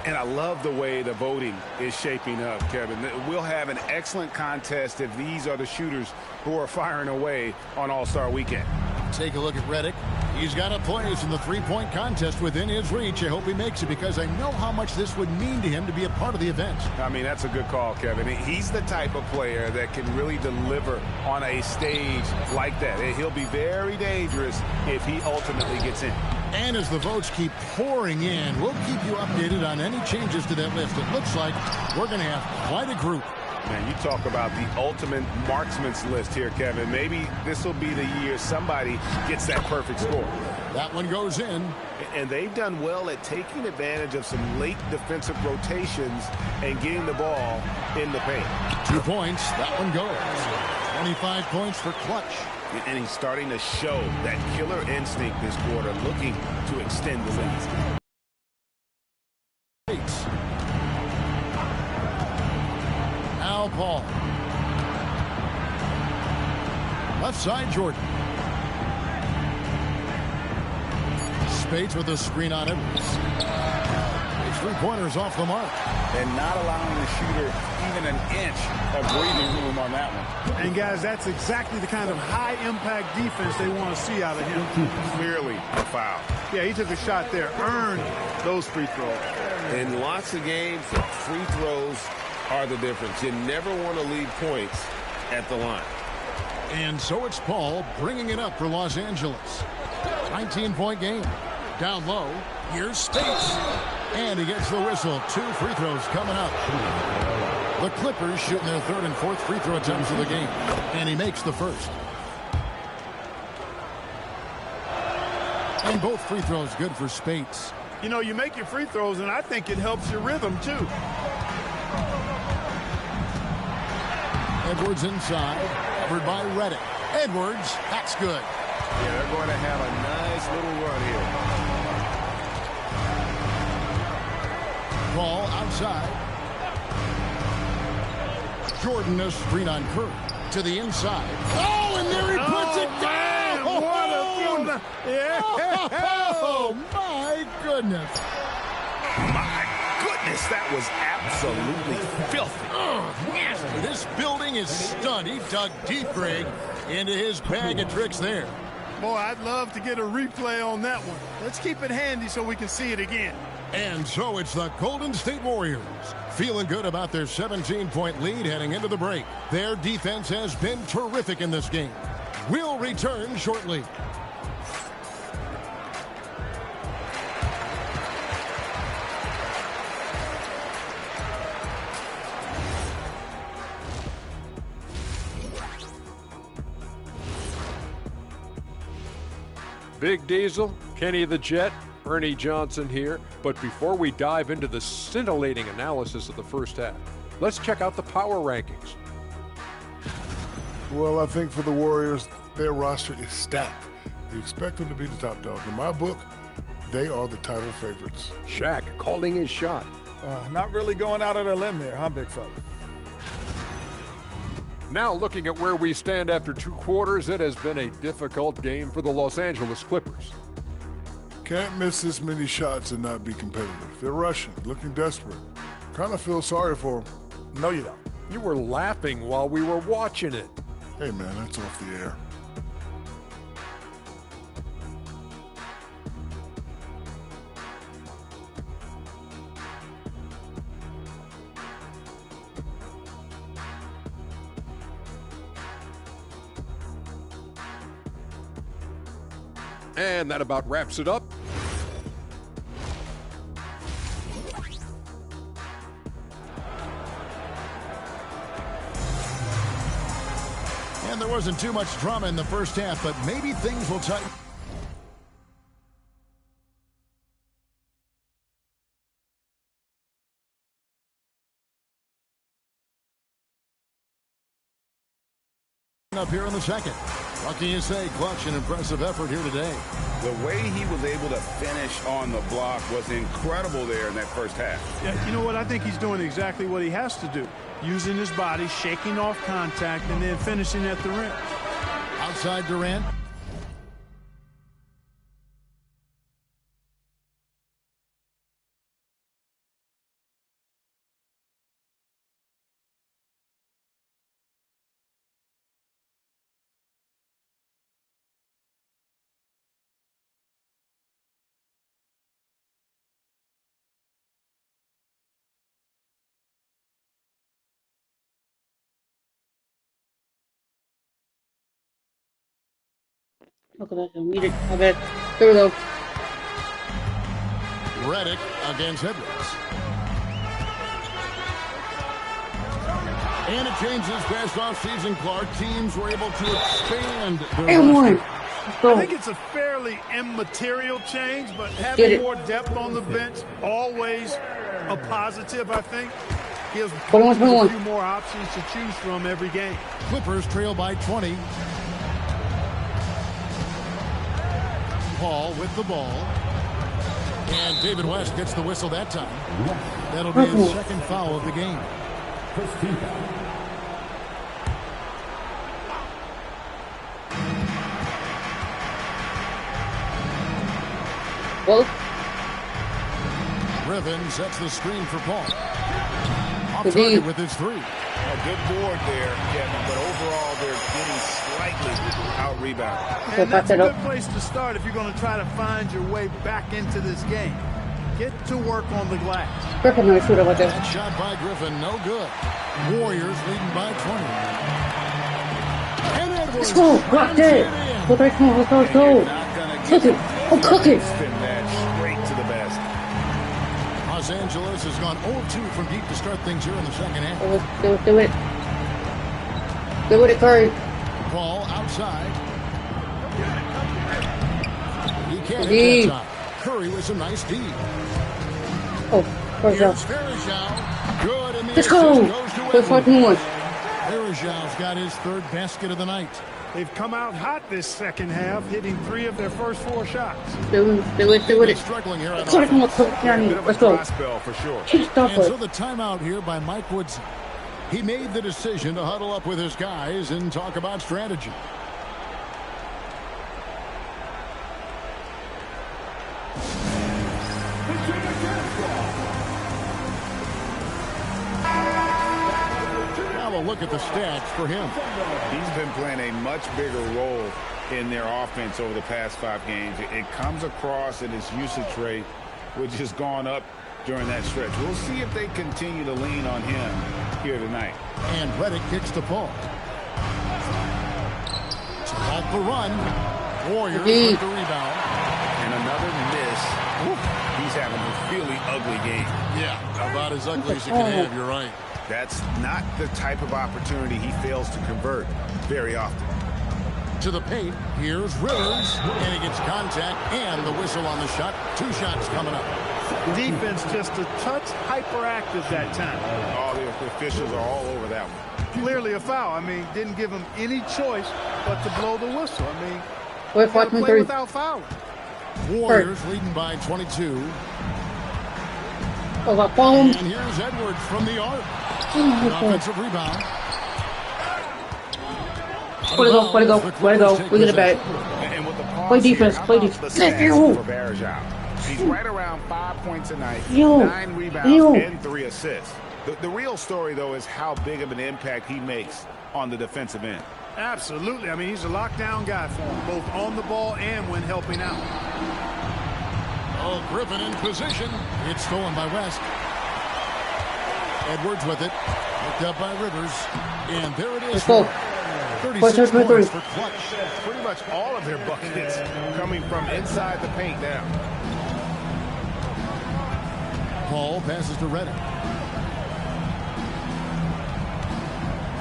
And I love the way the voting is shaping up, Kevin. We'll have an excellent contest if these are the shooters who are firing away on All-Star Weekend. Take a look at Redick. He's got a place in the three-point contest within his reach. I hope he makes it because I know how much this would mean to him to be a part of the event. I mean, that's a good call, Kevin. He's the type of player that can really deliver on a stage like that. He'll be very dangerous if he ultimately gets in. And as the votes keep pouring in, we'll keep you updated on any changes to that list. It looks like we're going to have quite a group. Man, you talk about the ultimate marksman's list here, Kevin. Maybe this will be the year somebody gets that perfect score. That one goes in. And they've done well at taking advantage of some late defensive rotations and getting the ball in the paint. 2 points. That one goes. 25 points for Clutch. And he's starting to show that killer instinct this quarter, looking to extend the lead. Now Paul. Left side, Jordan. Spades with a screen on him. His three-pointers off the mark. And not allowing the shooter even an inch of breathing room on that one. And, guys, that's exactly the kind of high-impact defense they want to see out of him. Clearly a foul. Yeah, he took a shot there, earned those free throws. In lots of games, free throws are the difference. You never want to leave points at the line. And so it's Paul bringing it up for Los Angeles. 19-point game. Down low. Here's Spates. And he gets the whistle. 2 free throws coming up. The Clippers shooting their third and fourth free throw attempts of the game. And he makes the first. And both free throws good for Spates. You know, you make your free throws, and I think it helps your rhythm, too. Edwards inside. Covered by Reddick. Edwards, that's good. Yeah, they're going to have a nice little run here. Ball outside. Jordan, a screen on Curry. To the inside. Oh, and there he puts it down! Man, what a throw! Yeah! Oh, my goodness. My goodness, that was absolutely filthy. This building is stunned. He dug deep, Greg, into his bag of tricks there. Boy, I'd love to get a replay on that one. Let's keep it handy so we can see it again. And so it's the Golden State Warriors feeling good about their 17-point lead heading into the break. Their defense has been terrific in this game. We'll return shortly. Big Diesel, Kenny the Jet, Ernie Johnson here. But before we dive into the scintillating analysis of the first half, let's check out the power rankings. Well, I think for the Warriors, their roster is stacked. You expect them to be the top dog. In my book, they are the title favorites. Shaq calling his shot. Not really going out on a limb there, huh, big fella? Now looking at where we stand after 2 quarters, it has been a difficult game for the Los Angeles Clippers. Can't miss this many shots and not be competitive. They're rushing, looking desperate. Kind of feel sorry for them. No, you don't. You were laughing while we were watching it. Hey, man, that's off the air. And that about wraps it up. And there wasn't too much drama in the first half, but maybe things will tighten up here in the second. What can you say? Clutch, an impressive effort here today. The way he was able to finish on the block was incredible there in that first half. Yeah, you know what? I think he's doing exactly what he has to do. Using his body, shaking off contact, and then finishing at the rim. Outside Durant. Look at that. Need it. My bad. Here we go. Reddick against Edwards. And it changes past offseason, Clark. Teams were able to expand their And one. I think it's a fairly immaterial change, but having more depth on the bench, always a positive, I think. Gives a few more options to choose from every game. Clippers trail by 20. Paul with the ball. And David West gets the whistle that time. That'll be his second foul of the game. Well, Griffin sets the screen for Paul. Off target with his three. A good board there, Kevin, but overall they're getting slightly out-rebounded. And that's a good place to start if you're going to try to find your way back into this game. Get to work on the glass. Griffin, no shooter like that. That shot by Griffin, no good. Warriors leading by 20. And Edwards. Let's go. Rock it. Let's go. Cook it. Oh, cook it. Straight to the basket. Los Angeles has gone 0-2 from deep to start things here in the second half. Do it. Do it, Curry. Ball outside. He can't hit that time. Curry with some nice D. Oh, here's Varejao. Good, and the let's go. Let's Varejão's got his third basket of the night. They've come out hot this second half, hitting 3 of their first 4 shots. Do it. Struggling here. Let's go. Spell for sure. And so the timeout here by Mike Woodson. He made the decision to huddle up with his guys and talk about strategy. Now a look at the stats for him. He's been playing a much bigger role in their offense over the past 5 games. It comes across in his usage rate, which has gone up during that stretch. We'll see if they continue to lean on him here tonight. And Reddick kicks to Paul. So off the run. Warriors with the rebound. And another miss. He's having a really ugly game. Yeah, about as ugly as you can have, you're right. That's not the type of opportunity he fails to convert very often. To the paint, here's Rivers, and he gets contact and the whistle on the shot. 2 shots coming up. Defense just a touch hyperactive that time. All the officials are all over that one. Clearly a foul. I mean, didn't give him any choice but to blow the whistle. I mean, play without fouling. Warriors leading by 22. Oh, got bombed. And here's Edwards from the arc. An offensive rebound. Way to go. We get it back. Play defense. He's right around 5 points a night, 9 rebounds, and 3 assists. The real story, though, is how big of an impact he makes on the defensive end. Absolutely. I mean, he's a lockdown guy for him, both on the ball and when helping out. Oh, Griffin in position. It's stolen by West. Edwards with it. Picked up by Rivers. And there it is. 36 points for Clutch. Pretty much all of their buckets coming from inside the paint now. Paul passes to Reddick.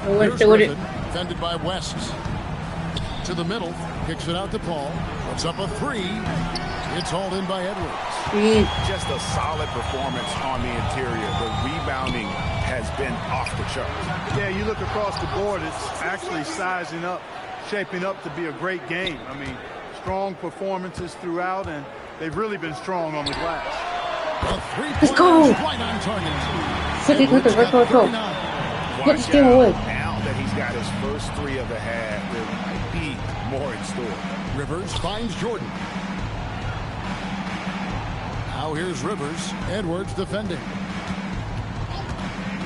Here's Griffin, defended by West. To the middle. Kicks it out to Paul. Puts up a 3. It's hauled in by Edwards. Just a solid performance on the interior. The rebounding has been off the charts. Yeah, you look across the board, it's actually sizing up, shaping up to be a great game. I mean, strong performances throughout, and they've really been strong on the glass. Let's go! Right on target. Let's go. Get this game away. Now that he's got his first 3 of the half, there might be more in store. Rivers finds Jordan. Now here's Rivers. Edwards defending.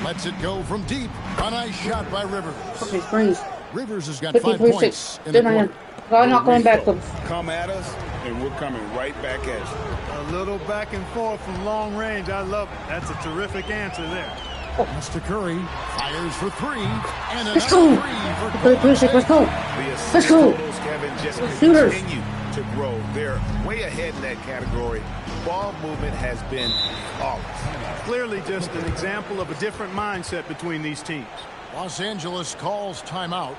Lets it go from deep. A nice shot by Rivers. Okay, Springs. Rivers has got 5 points in the quarter. I'm not going back. Come at us, and we're coming right back at you. A little back and forth from long range. I love it. That's a terrific answer there. Pass to Curry. Fires for three. And Let's go. Let's go. The Let's go. totals, Kevin, just Shooters. continue to grow. They're way ahead in that category. Ball movement has been flawless. Clearly just an example of a different mindset between these teams. Los Angeles calls timeout.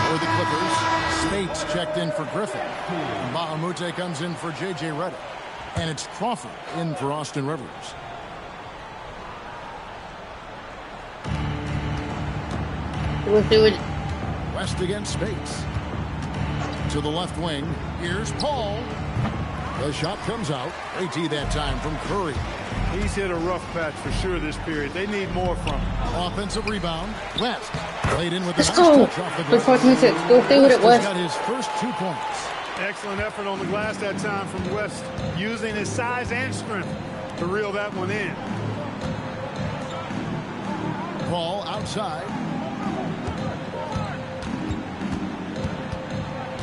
For the Clippers, Spates checked in for Griffin. Mahamute comes in for J.J. Redick. And it's Crawford in for Austin Rivers. We'll do it. West against Spates. To the left wing. Here's Paul. The shot comes out. AT that time from Curry. He's hit a rough patch for sure this period. They need more from him. Offensive rebound. West. Played in with the Let's nice go. touch off the Good glass. 26. Go stay with it, West. Got his first 2 points. Excellent effort on the glass that time from West, using his size and strength to reel that one in. Paul outside.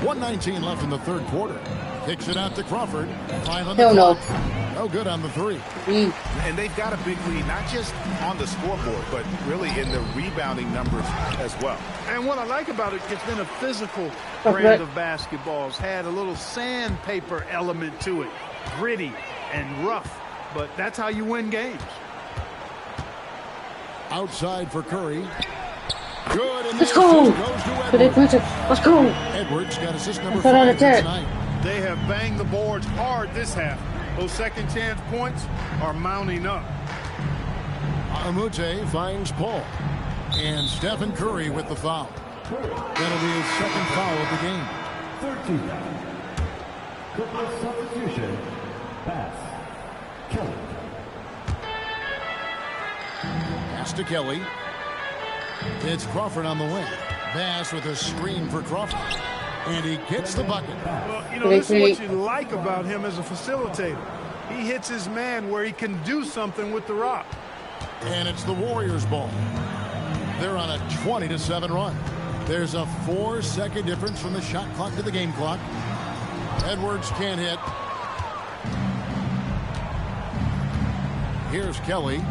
1:19 left in the third quarter. Kicks it out to Crawford. 5 on the Hell no. clock. No good on the three. And they've got a big lead, not just on the scoreboard, but really in the rebounding numbers as well. And what I like about it, it's been a physical brand of basketball. It's had a little sandpaper element to it. Gritty and rough, but that's how you win games. Outside for Curry. Good. And Let's go. Let's go. Edwards got assist number Put on 5 a tech. tonight. They have banged the boards hard this half. Those second chance points are mounting up. Amute finds Paul. And Stephen Curry with the foul. That'll be his second foul of the game. 13. Clippers substitution. Pass. Kelly. Pass to Kelly. It's Crawford on the wing. Bass with a screen for Crawford. And he gets the bucket. Well, you know, this is what you like about him as a facilitator. He hits his man where he can do something with the rock. And it's the Warriors' ball. They're on a 20-7 run. There's a 4-second difference from the shot clock to the game clock. Edwards can't hit. Here's Kelly.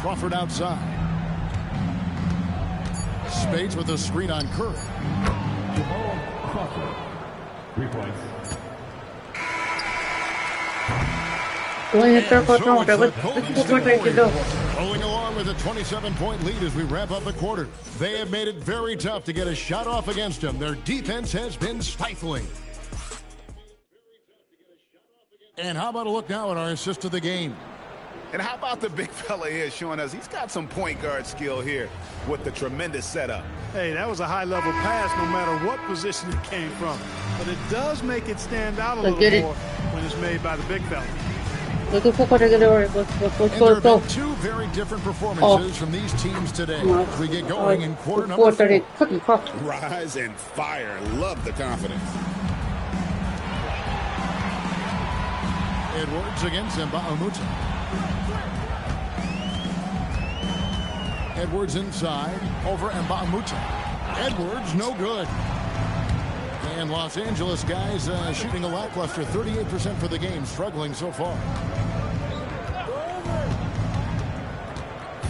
Crawford outside. Spates with a screen on Curry. Jamal Crawford. 3 points. Rolling along with a 27-point lead as we wrap up the quarter. They have made it very tough to get a shot off against them. Their defense has been stifling. And how about a look now at our assist of the game? And how about the big fella here showing us he's got some point guard skill here with the tremendous setup. Hey, that was a high-level pass no matter what position it came from. But it does make it stand out a little more when it's made by the big fella. And there have been 2 very different performances from these teams today as we get going in quarter number 4. Rise and fire. Love the confidence. Edwards against Mbamute. Edwards inside over Mbamute. Edwards no good. And Los Angeles guys shooting a lackluster 38% for the game, struggling so far.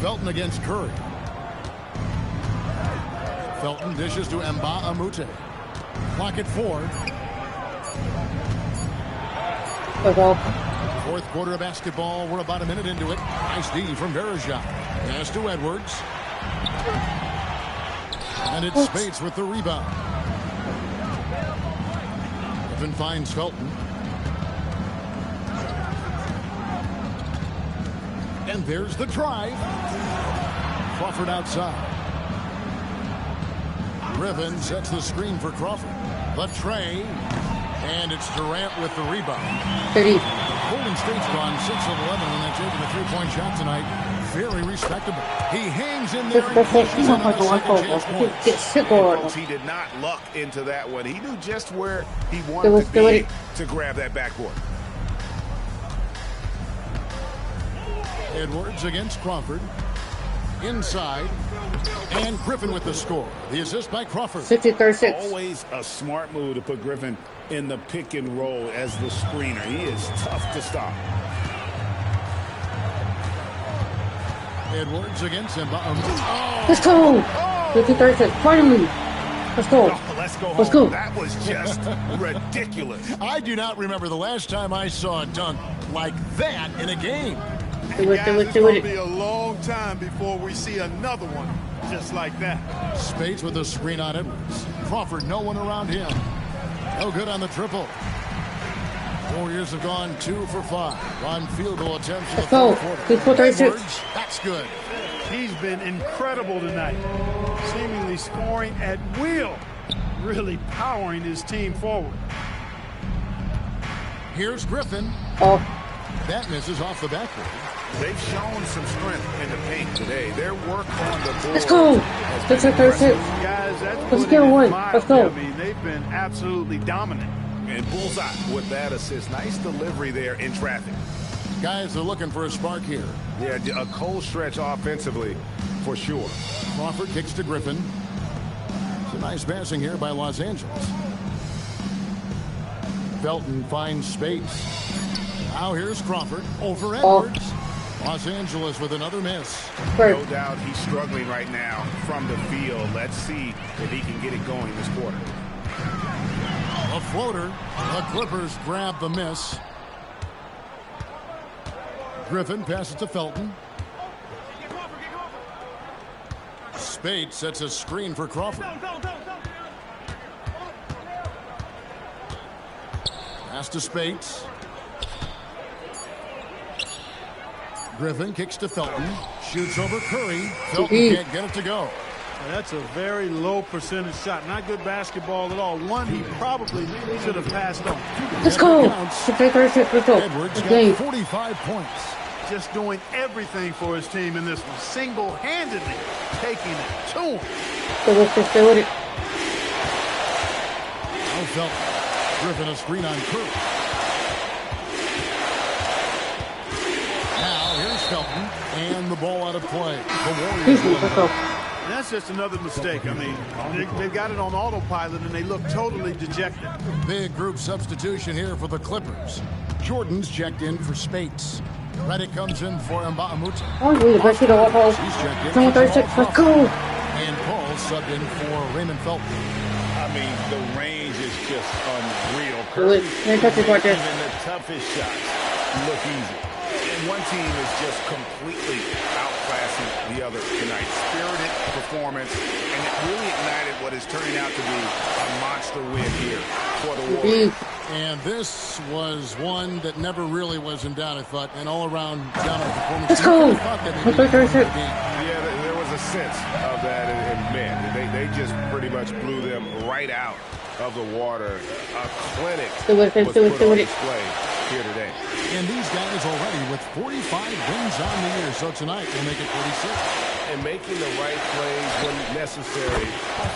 Felton against Curry. Felton dishes to Mbamute. Clock at 4. Fourth quarter of basketball. We're about a minute into it. Nice D from Verajak. Pass to Edwards. And it's Spates with the rebound. Griffin finds Felton. And there's the drive. Crawford outside. Griffin sets the screen for Crawford. The tray. And it's Durant with the rebound. Golden State's gone 6 of 11 when they're taking a 3-point shot tonight. Very respectable. He hangs in there. He did not luck into that one. He knew just where he wanted to be to grab that backboard. Edwards against Crawford. inside. And Griffin with the score. The assist by Crawford. 63-6. Always a smart move to put Griffin in the pick and roll as the screener. He is tough to stop. Edwards against him. Let's go. 53-6. Finally. Let's go. Oh, let's go home. Let's go. That was just ridiculous. I do not remember the last time I saw a dunk like that in a game. It's going to be a long time before we see another one just like that. Spades with a screen on Edwards. Crawford, no one around him. No good on the triple. Warriors have gone 2 for 5 on field goal attempts in the third quarter. Edwards, that's good. He's been incredible tonight, seemingly scoring at will, really powering his team forward. Here's Griffin. Oh. That misses off the backboard. They've shown some strength in the paint today. Their work on the board. Let's go. 6-36. Guys, that's let's get one. Let's go. I mean, they've been absolutely dominant. And bullseye with that assist. Nice delivery there in traffic. Guys are looking for a spark here. Yeah, a cold stretch offensively for sure. Crawford kicks to Griffin. It's a nice passing here by Los Angeles. Felton finds space. Now here's Crawford over Edwards. Los Angeles with another miss. No doubt he's struggling right now from the field. Let's see if he can get it going this quarter. A floater. The Clippers grab the miss. Griffin passes to Felton. Spade sets a screen for Crawford. Pass to Spades. Griffin kicks to Felton. Shoots over Curry. Felton can't get it to go. That's a very low percentage shot. Not good basketball at all. One he probably should have passed on. Let's go. Edwards got 45 points. Just doing everything for his team in this one. Single-handedly taking it to him. Oh, Felton. Griffin a screen on Curry. Now here's Felton. And the ball out of play. The Warriors. That's just another mistake. I mean, they got it on autopilot, and they look totally dejected. Big group substitution here for the Clippers. Jordan's checked in for Speights. Reddick comes in for Mba'amoute. He's checked in for 36. Let's go. And Paul subbed in for Raymond Felton. I mean, the range is just unreal. Even the toughest shots look easy. And one team is just completely outclassing the other tonight. Spirited performance, and it really ignited what is turning out to be a monster win here for the Warriors. And this was one that never really was in doubt, I thought, and all-around dominant performance. Let's go. Yeah, there was a sense of that in men. They just pretty much blew them right out of the water. A clinic was put on display here today. And these guys already with 45 wins on the year, so tonight we'll make it 46. And making the right plays when necessary,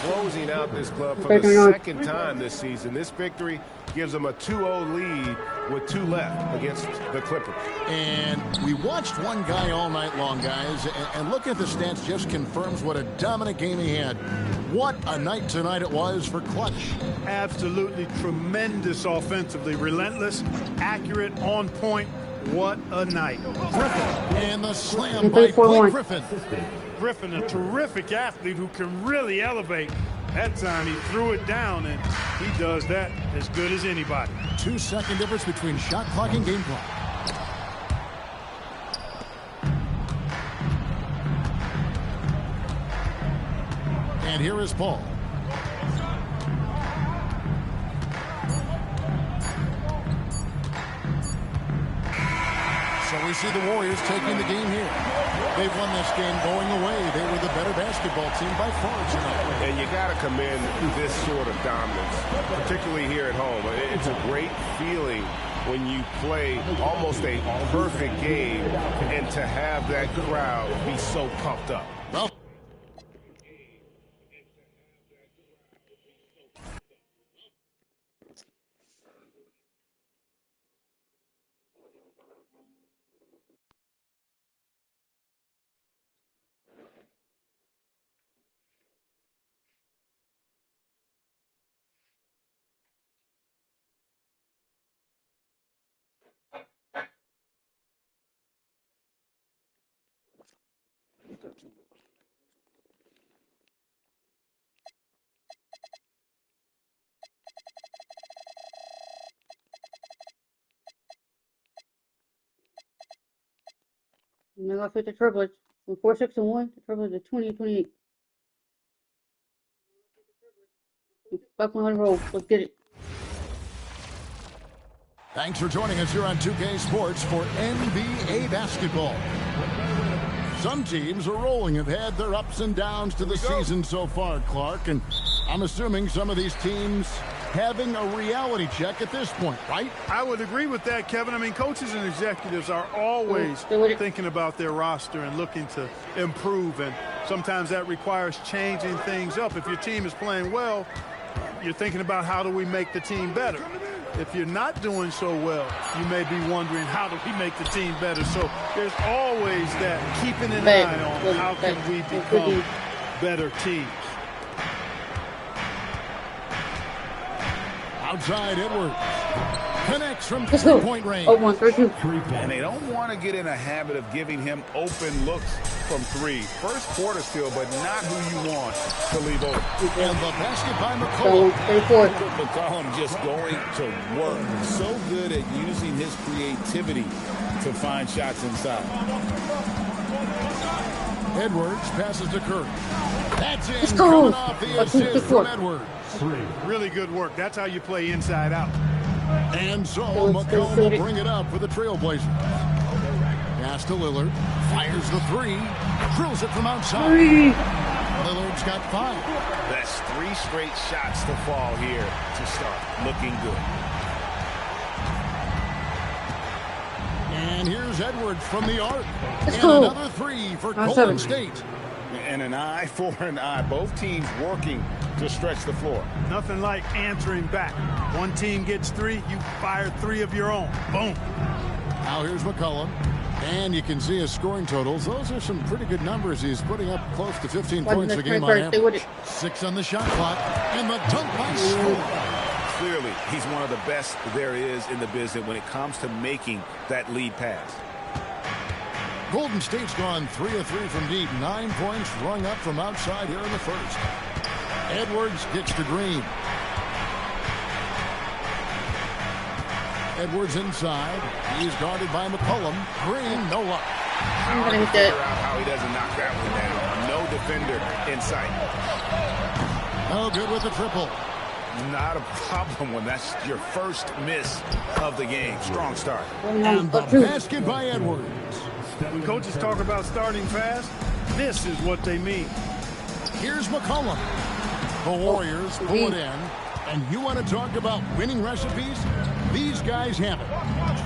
closing out this club for the second time this season. This victory gives them a 2-0 lead with 2 left against the Clippers. And we watched one guy all night long, guys, and looking at the stats just confirms what a dominant game he had. What a night tonight it was for Clutch. Absolutely tremendous offensively. Relentless, accurate, on point. What a night. Griffin. And the slam by Blake Griffin. Griffin, a terrific athlete who can really elevate. That time he threw it down, and he does that as good as anybody. 2-second difference between shot clock and game clock. And here is Paul. So we see the Warriors taking the game here. They've won this game going away. They were the better basketball team by far tonight. And you got to commend this sort of dominance, particularly here at home. It's a great feeling when you play almost a perfect game and to have that crowd be so pumped up. Well, And then I fit the triplets from 4-6-1 to triplets to 20-28. 5-point roll. Let's get it. Thanks for joining us here on 2K Sports for NBA basketball. Some teams are rolling, have had their ups and downs to the season so far, Clark, and I'm assuming some of these teams having a reality check at this point, right? I would agree with that, Kevin. I mean, coaches and executives are always thinking about their roster and looking to improve, and sometimes that requires changing things up. If your team is playing well, you're thinking about how do we make the team better. If you're not doing so well, you may be wondering how do we make the team better. So there's always that keeping an eye on how can we become better teams. Outside Edwards connects from 3-point range. And they don't want to get in a habit of giving him open looks from 3. First quarter still, but not who you want to leave open. And the basket by McCollum. McCollum just going to work. So good at using his creativity to find shots inside. Edwards passes to Curry. That's in. Coming off the assist from Edwards. Really good work. That's how you play inside out. And so McCollum will bring it up for the Trailblazers. Pass to Lillard. Fires the 3. Drills it from outside. Lillard's got 5. That's 3 straight shots to fall here to start. Looking good. And here's Edwards from the arc. And another 3 for Golden State. And an eye for an eye. Both teams working to stretch the floor. Nothing like answering back. One team gets 3, you fire 3 of your own. Boom. Now here's McCollum. And you can see his scoring totals. Those are some pretty good numbers. He's putting up close to 15 points a game on average. 6 on the shot clock. And the dunk by Stewart. Clearly, he's one of the best there is in the business when it comes to making that lead pass. Golden State's gone 3 of 3 from deep. 9 points rung up from outside here in the first. Edwards gets to Green. Edwards inside. He's guarded by McCollum. Green, no luck. I'm going to figure out how he doesn't knock that one down. No defender in sight. No good with the triple. Not a problem when that's your first miss of the game. Strong start. And the basket by Edwards. When coaches talk about starting fast, this is what they mean. Here's McCollum. The Warriors pull it in. And you want to talk about winning recipes? These guys have it.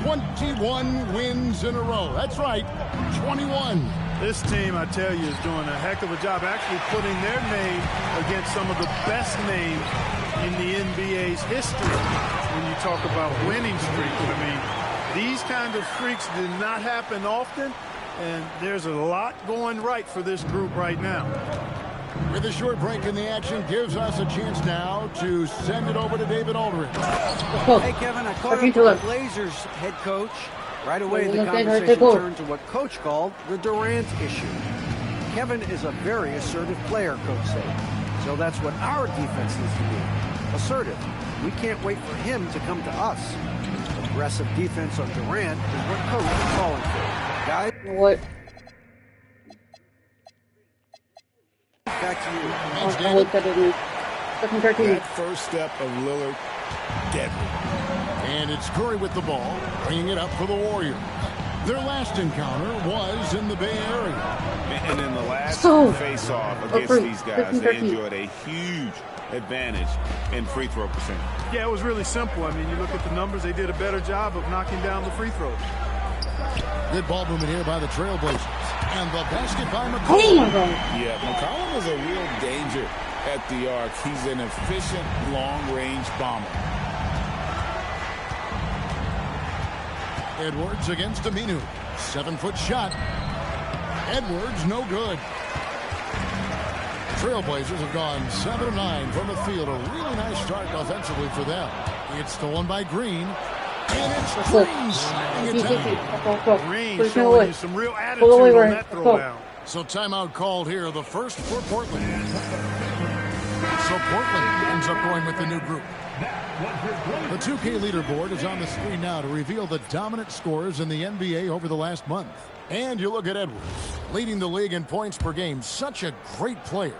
21 wins in a row. That's right, 21. This team, I tell you, is doing a heck of a job actually putting their name against some of the best names in the NBA's history. When you talk about winning streaks, I mean, these kind of streaks do not happen often, and there's a lot going right for this group right now. With a short break in the action, gives us a chance now to send it over to David Aldridge. Hey, Kevin, I caught up with the Blazers head coach. Right away, the conversation turned to what Coach called the Durant issue. Kevin is a very assertive player, Coach said. So that's what our defense needs to be. Assertive. We can't wait for him to come to us. Aggressive defense on Durant is what Coach is calling for. Guys? What? Back to you. That first step of Lillard, deadly. And it's Curry with the ball, bringing it up for the Warriors. Their last encounter was in the Bay Area. And in the last face-off against these guys, they enjoyed a huge advantage in free throw percentage. Yeah, it was really simple. I mean, you look at the numbers, they did a better job of knocking down the free throws. Good ball movement here by the Trailblazers. And the basket by McCollum. Yeah, McCollum is a real danger at the arc. He's an efficient long-range bomber. Edwards against Aminu. 7-foot shot. Edwards, no good. Trailblazers have gone 7 of 9 from the field. A really nice start offensively for them. It's stolen by Green. And it's Green slamming it down. Green showing you some real attitude on that throwdown. So timeout called here, the first for Portland. So Portland ends up going with the new group. The 2K leaderboard is on the screen now to reveal the dominant scores in the NBA over the last month. And you look at Edwards, leading the league in points per game. Such a great player.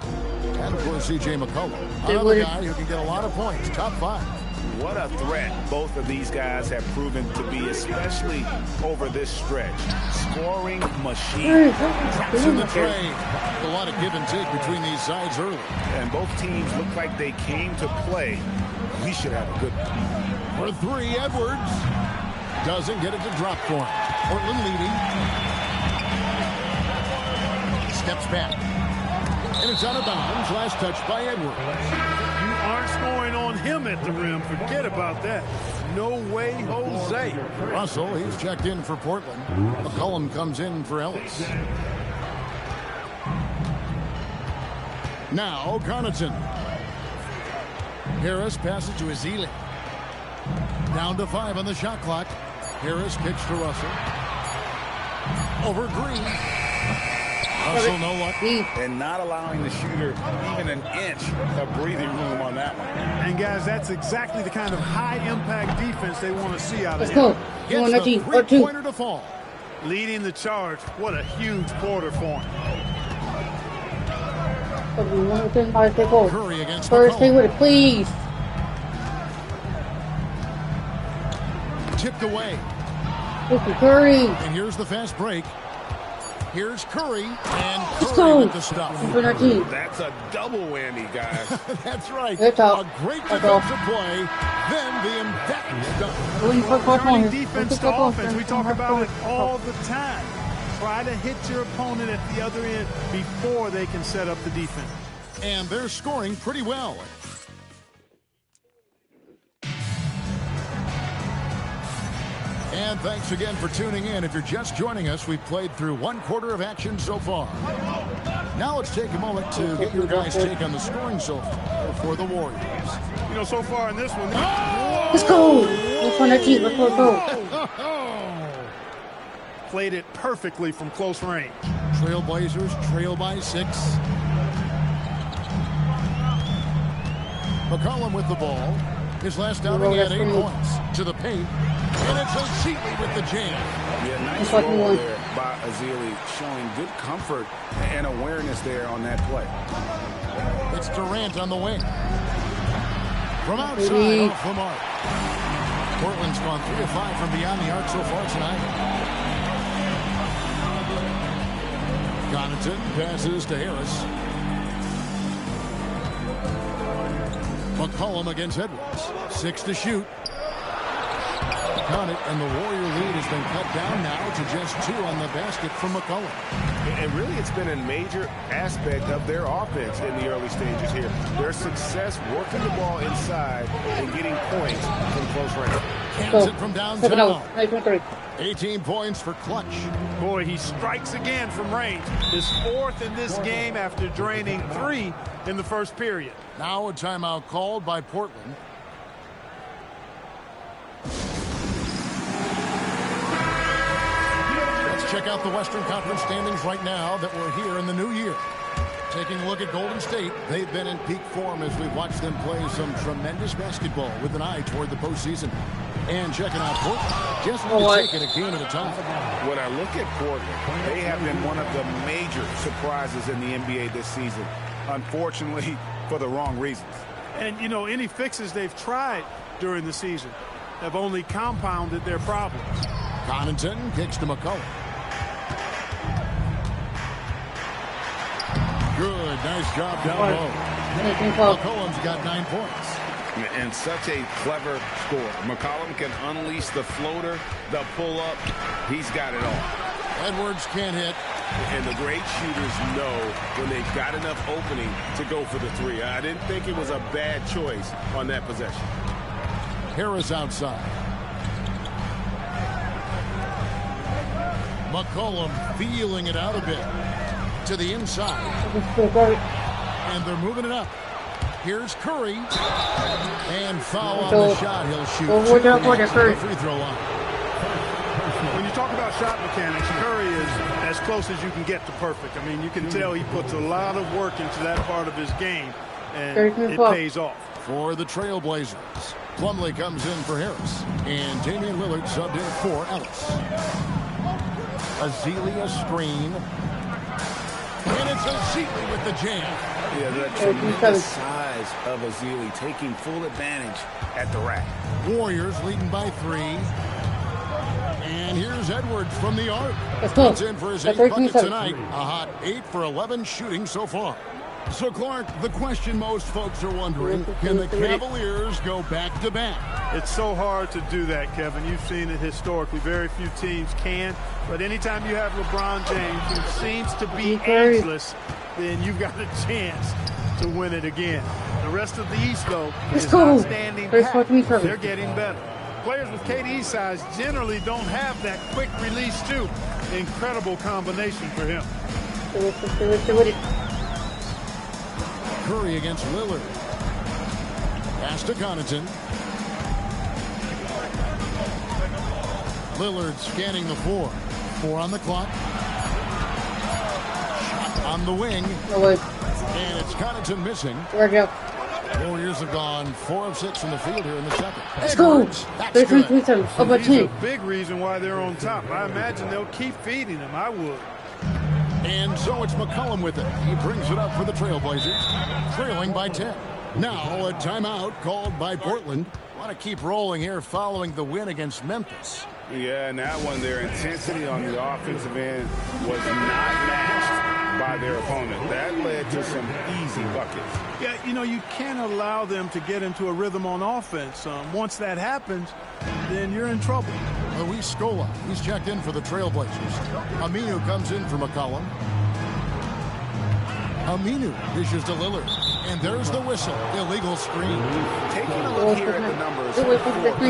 And, of course, C.J. McCollum, another guy who can get a lot of points, top 5. What a threat both of these guys have proven to be, especially over this stretch. Scoring machine. Drops in the trade. A lot of give and take between these sides early. And both teams look like they came to play. We should have a good one. For 3, Edwards. Doesn't get it to drop for him. Portland leading. Steps back. And it's out of bounds. Last touch by Edwards. You aren't scoring on him at the rim. Forget about that. No way, Jose. Russell, he's checked in for Portland. McCollum comes in for Ellis. Now, Connaughton. Harris passes to Ezeli. Down to 5 on the shot clock. Harris kicks to Russell. Over Green. Russell, no luck. And not allowing the shooter even an inch of breathing room on that one. And, guys, that's exactly the kind of high-impact defense they want to see out of him. Let's go. Gets the three-pointer to fall. Leading the charge. What a huge quarter for him. Curry against First, stay with it, please. Tipped away. Curry. And here's the fast break. Here's Curry, and Let's Curry go. with the stop. That's a double whammy, guys. That's right. It's A great defensive play, then the emphatic stop. Turning defense to offense. We talk about it all the time. Try to hit your opponent at the other end before they can set up the defense. And they're scoring pretty well. And thanks again for tuning in. If you're just joining us, we've played through 1/4 of action so far. Now let's take a moment to get your guys' take on the scoring so far for the Warriors. You know, so far in this one. Let's go. Let's go, Najee. Let's go. Played it perfectly from close range. Trailblazers trail by 6. McCollum with the ball. His last outing had 8 points. To the paint. And it's Ezeli with the jam. Yeah, nice roll there by Ezeli, showing good comfort and awareness there on that play. It's Durant on the wing. From outside, off the mark. Portland's gone 3 of 5 from beyond the arc so far tonight. Connaughton passes to Harris. McCollum against Edwards. 6 to shoot. Got it, and the Warrior lead has been cut down now to just 2 on the basket from McCollum. And really, it's been a major aspect of their offense in the early stages here. Their success working the ball inside and getting points from close range. Cans it from downtown. 18 points for Clutch. Boy, he strikes again from range. His 4th in this game after draining 3 in the first period. Now a timeout called by Portland. Let's check out the Western Conference standings right now that we're here in the new year. Taking a look at Golden State, they've been in peak form as we've watched them play some tremendous basketball with an eye toward the postseason. And checking out Portland, just need to take it a game at a time. When I look at Portland, they have been one of the major surprises in the NBA this season. Unfortunately, for the wrong reasons. And, you know, any fixes they've tried during the season have only compounded their problems. Connaughton kicks to McCollum. Good, nice job down low. McCollum's got 9 points. And such a clever score. McCollum can unleash the floater, the pull-up. He's got it all. Edwards can't hit. And the great shooters know when they've got enough opening to go for the 3. I didn't think it was a bad choice on that possession. Harris outside. McCollum feeling it out a bit. To the inside. And they're moving it up. Here's Curry. And foul on the shot. He'll shoot. Go for the free throw line. When you you talk about shot mechanics, Curry is as close as you can get to perfect. I mean, you can tell he puts a lot of work into that part of his game, and it pays off. For the Trailblazers, Plumlee comes in for Harris, and Damian Lillard subbed in for Ellis. Azili a screen, and it's Azili with the jam. Yeah, that tremendous size of Azili taking full advantage at the rack. Warriors leading by 3. And here's Edwards from the arc. Puts in for his 8th bucket tonight. A hot 8 for 11 shooting so far. So, Clark, the question most folks are wondering, can the Cavaliers go back-to-back? It's so hard to do that, Kevin. You've seen it historically. Very few teams can. But anytime you have LeBron James, who seems to be ageless, then you've got a chance to win it again. The rest of the East, though, is not standing pat. They're getting better. Players with KD's size generally don't have that quick release, too. Incredible combination for him. Curry against Lillard. Pass to Connaughton. Lillard scanning the 4. 4 on the clock. Shot on the wing. And it's Connaughton missing. Warriors have gone 4 of 6 from the field here in the second. Let's go. He's a big reason why they're on top. I imagine they'll keep feeding him. I would. And so it's McCollum with it. He brings it up for the Trailblazers, trailing by 10. Now a timeout called by Portland. Want to keep rolling here following the win against Memphis. Yeah, and that one, their intensity on the offensive end was not matched by their opponent. That led to some easy buckets. Yeah, you know, you can't allow them to get into a rhythm on offense. Once that happens, then you're in trouble. Luis Scola, he's checked in for the Trailblazers. Aminu comes in for McCollum. Aminu dishes to Lillard. And there's the whistle. Illegal screen. Taking a look here at the numbers for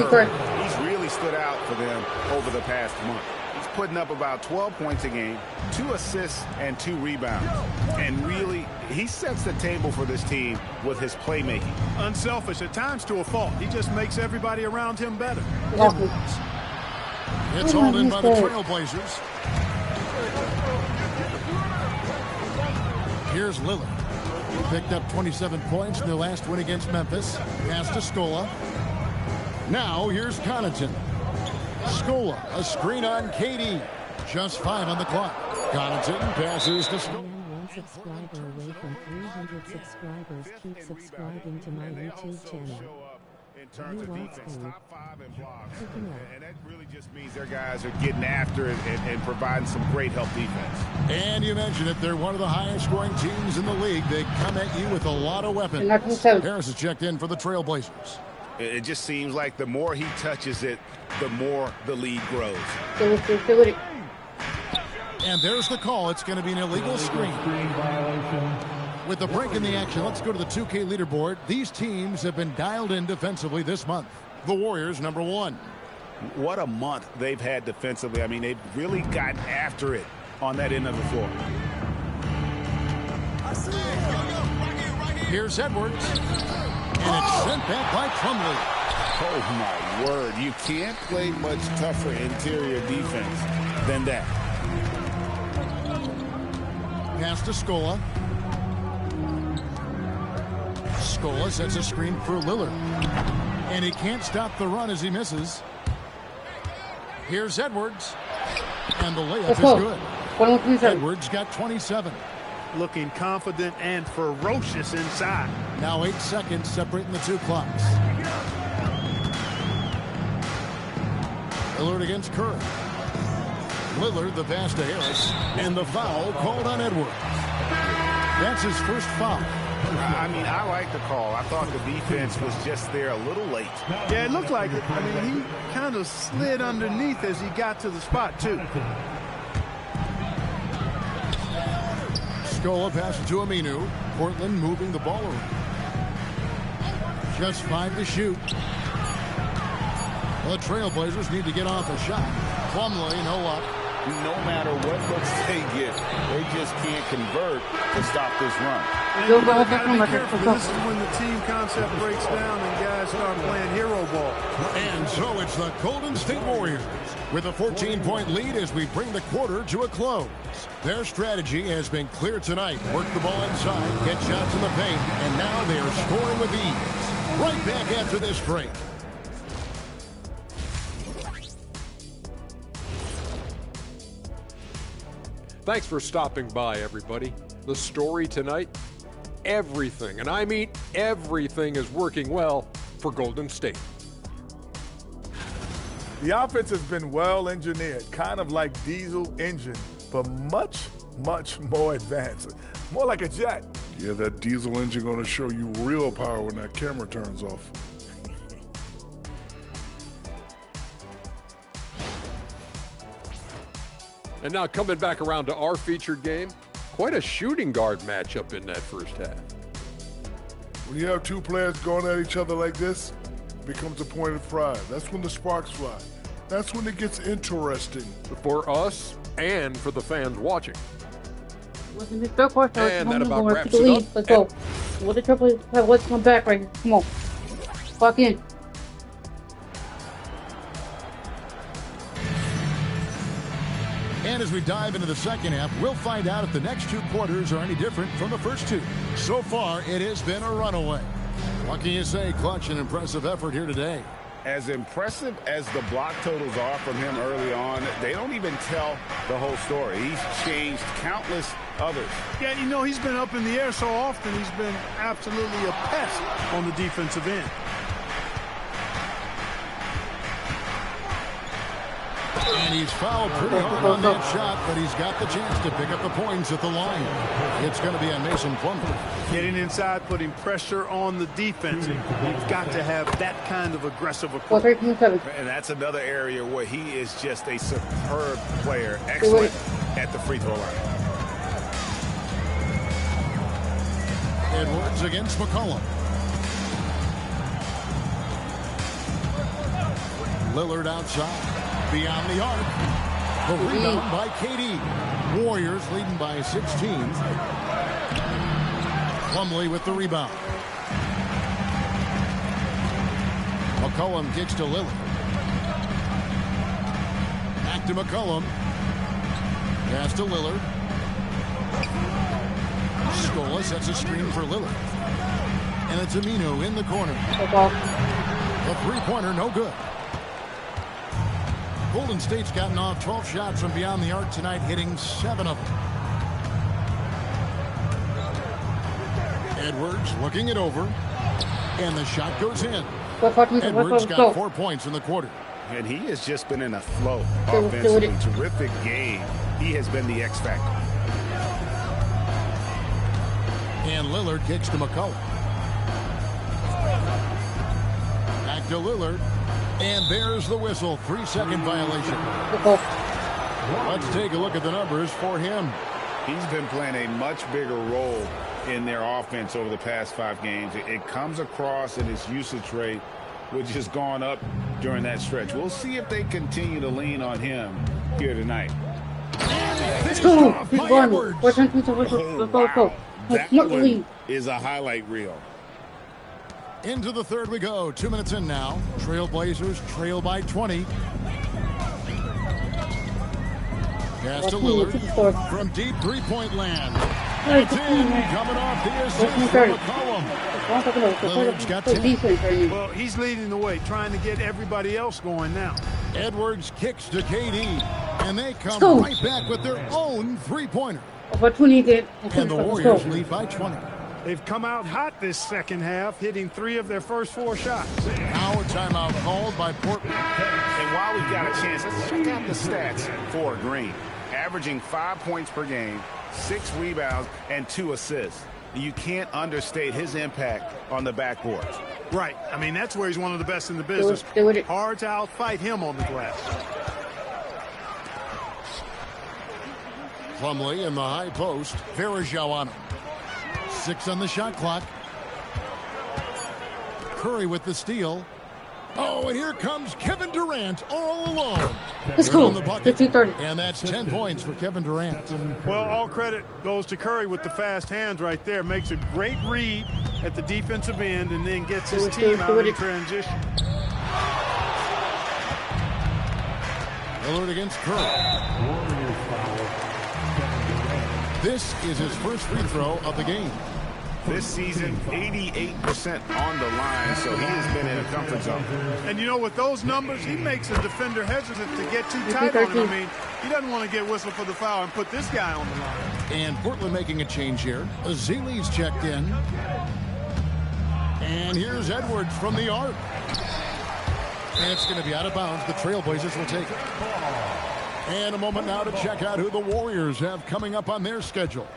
Curry, he's really stood out for them over the past month. He's putting up about 12 points a game, 2 assists, and 2 rebounds. And really, he sets the table for this team with his playmaking. Unselfish at times to a fault. He just makes everybody around him better. It's hauled in by the Trailblazers. Here's Lillard. He picked up 27 points in their last win against Memphis. Pass to Scola. Now here's Connaughton. Scola, a screen on KD. Just 5 on the clock. Connaughton passes to Scola. One subscriber away from 300 subscribers. Keep subscribing to my YouTube channel. In terms of defense, top 5 in blocks. And that really just means their guys are getting after it and providing some great help defense. And you mentioned it, they're one of the highest scoring teams in the league. They come at you with a lot of weapons. Harris is checked in for the Trailblazers. It just seems like the more he touches it, the more the lead grows. And there's the call. It's going to be an illegal screen. With the break in the action, let's go to the 2K leaderboard. These teams have been dialed in defensively this month. The Warriors, number 1. What a month they've had defensively. I mean, they've really gotten after it on that end of the floor. Here's Edwards. And it's sent back by Plumlee. Oh, my word. You can't play much tougher interior defense than that. Pass to Scola. Scola sets a screen for Lillard. And he can't stop the run as he misses. Here's Edwards. And the layup is good. Edwards got 27. Looking confident and ferocious inside. Now 8 seconds separating the 2 clocks. Lillard against Curry. Lillard the pass to Harris. And the foul called on Edwards. That's his first foul. I mean, I like the call. I thought the defense was just there a little late. Yeah, it looked like it. I mean, he kind of slid underneath as he got to the spot, too. Scola passes to Aminu. Portland moving the ball around. Just 5 to shoot. The Trailblazers need to get off a shot. Plumlee, no luck. No matter what looks they get, they just can't convert to stop this run. You gotta be careful. This is when the team concept breaks down and guys start playing hero ball. And so it's the Golden State Warriors with a 14-point lead as we bring the quarter to a close. Their strategy has been clear tonight. Work the ball inside, get shots in the paint, and now they are scoring with ease. Right back after this break. Thanks for stopping by, everybody. The story tonight, everything, and I mean everything, is working well for Golden State. The offense has been well engineered, kind of like diesel engine, but much, much more advanced. More like a jet. Yeah, that diesel engine going to show you real power when that camera turns off. And now coming back around to our featured game, quite a shooting guard matchup in that first half. When you have two players going at each other like this, it becomes a point of pride. That's when the sparks fly. That's when it gets interesting. For us and for the fans watching. And that about wraps it up. Let's go. What the triple? What's my back right here? Come on. Fuck in. And as we dive into the second half, we'll find out if the next two quarters are any different from the first two. So far, it has been a runaway. What can you say? Clutch and impressive effort here today. As impressive as the block totals are from him early on, they don't even tell the whole story. He's changed countless others. Yeah, you know, he's been up in the air so often, he's been absolutely a pest on the defensive end. And he's fouled pretty hard on that shot, but he's got the chance to pick up the points at the line. It's going to be on Mason Plumlee. Getting inside, putting pressure on the defense. You've got to have that kind of aggressive approach. And that's another area where he is just a superb player. Excellent at the free throw line. Edwards against McCollum. Lillard outside. Beyond the arc. The rebound by KD. Warriors leading by 16. Plumlee with the rebound. McCollum kicks to Lillard. Back to McCollum. Pass to Lillard. Scola sets a screen for Lillard. And it's Aminu in the corner. The three-pointer no good. Golden State's gotten off 12 shots from beyond the arc tonight, hitting 7 of them. Edwards looking it over, and the shot goes in. Edwards got 4 points in the quarter. And he has just been in a flow offensively. Terrific game. He has been the X factor. And Lillard kicks to McCollum. Back to Lillard. And there's the whistle. 3-second violation. Let's take a look at the numbers for him. He's been playing a much bigger role in their offense over the past 5 games. It comes across in his usage rate, which has gone up during that stretch. We'll see if they continue to lean on him here tonight. Let's go. He's going. Oh, wow. That one is a highlight reel. Into the third we go. 2 minutes in now. Trailblazers trail by 20. Pass to Lillard from deep three-point land. It's in. Coming off the assist from McCollum. Lillard's got 10. Well, he's leading the way, trying to get everybody else going now. Edwards kicks to KD, and they come right back with their own three-pointer. And the Warriors lead by 20. They've come out hot this second half, hitting 3 of their first 4 shots. Now a timeout called by Portland. And while we've got a chance, let's check out the stats for Green. Averaging 5 points per game, 6 rebounds, and 2 assists. You can't understate his impact on the backboard. Right. I mean, that's where he's one of the best in the business. Hard to outfight him on the glass. Plumlee in the high post. Varejao on him. 6 on the shot clock. Curry with the steal. Oh, and here comes Kevin Durant all alone. It's cool. On the bucket. 15-30. And that's 10 points for Kevin Durant. Well, all credit goes to Curry with the fast hands right there. Makes a great read at the defensive end and then gets his team out in transition. Lillard against Curry. This is his first free throw of the game. This season, 88% on the line, so he has been in a comfort zone. And you know, with those numbers, he makes a defender hesitant to get too tight on him. I mean, he doesn't want to get whistled for the foul and put this guy on the line. And Portland making a change here. Azili's checked in. And here's Edwards from the arc. And it's going to be out of bounds. The Trailblazers will take it. And a moment now to check out who the Warriors have coming up on their schedule.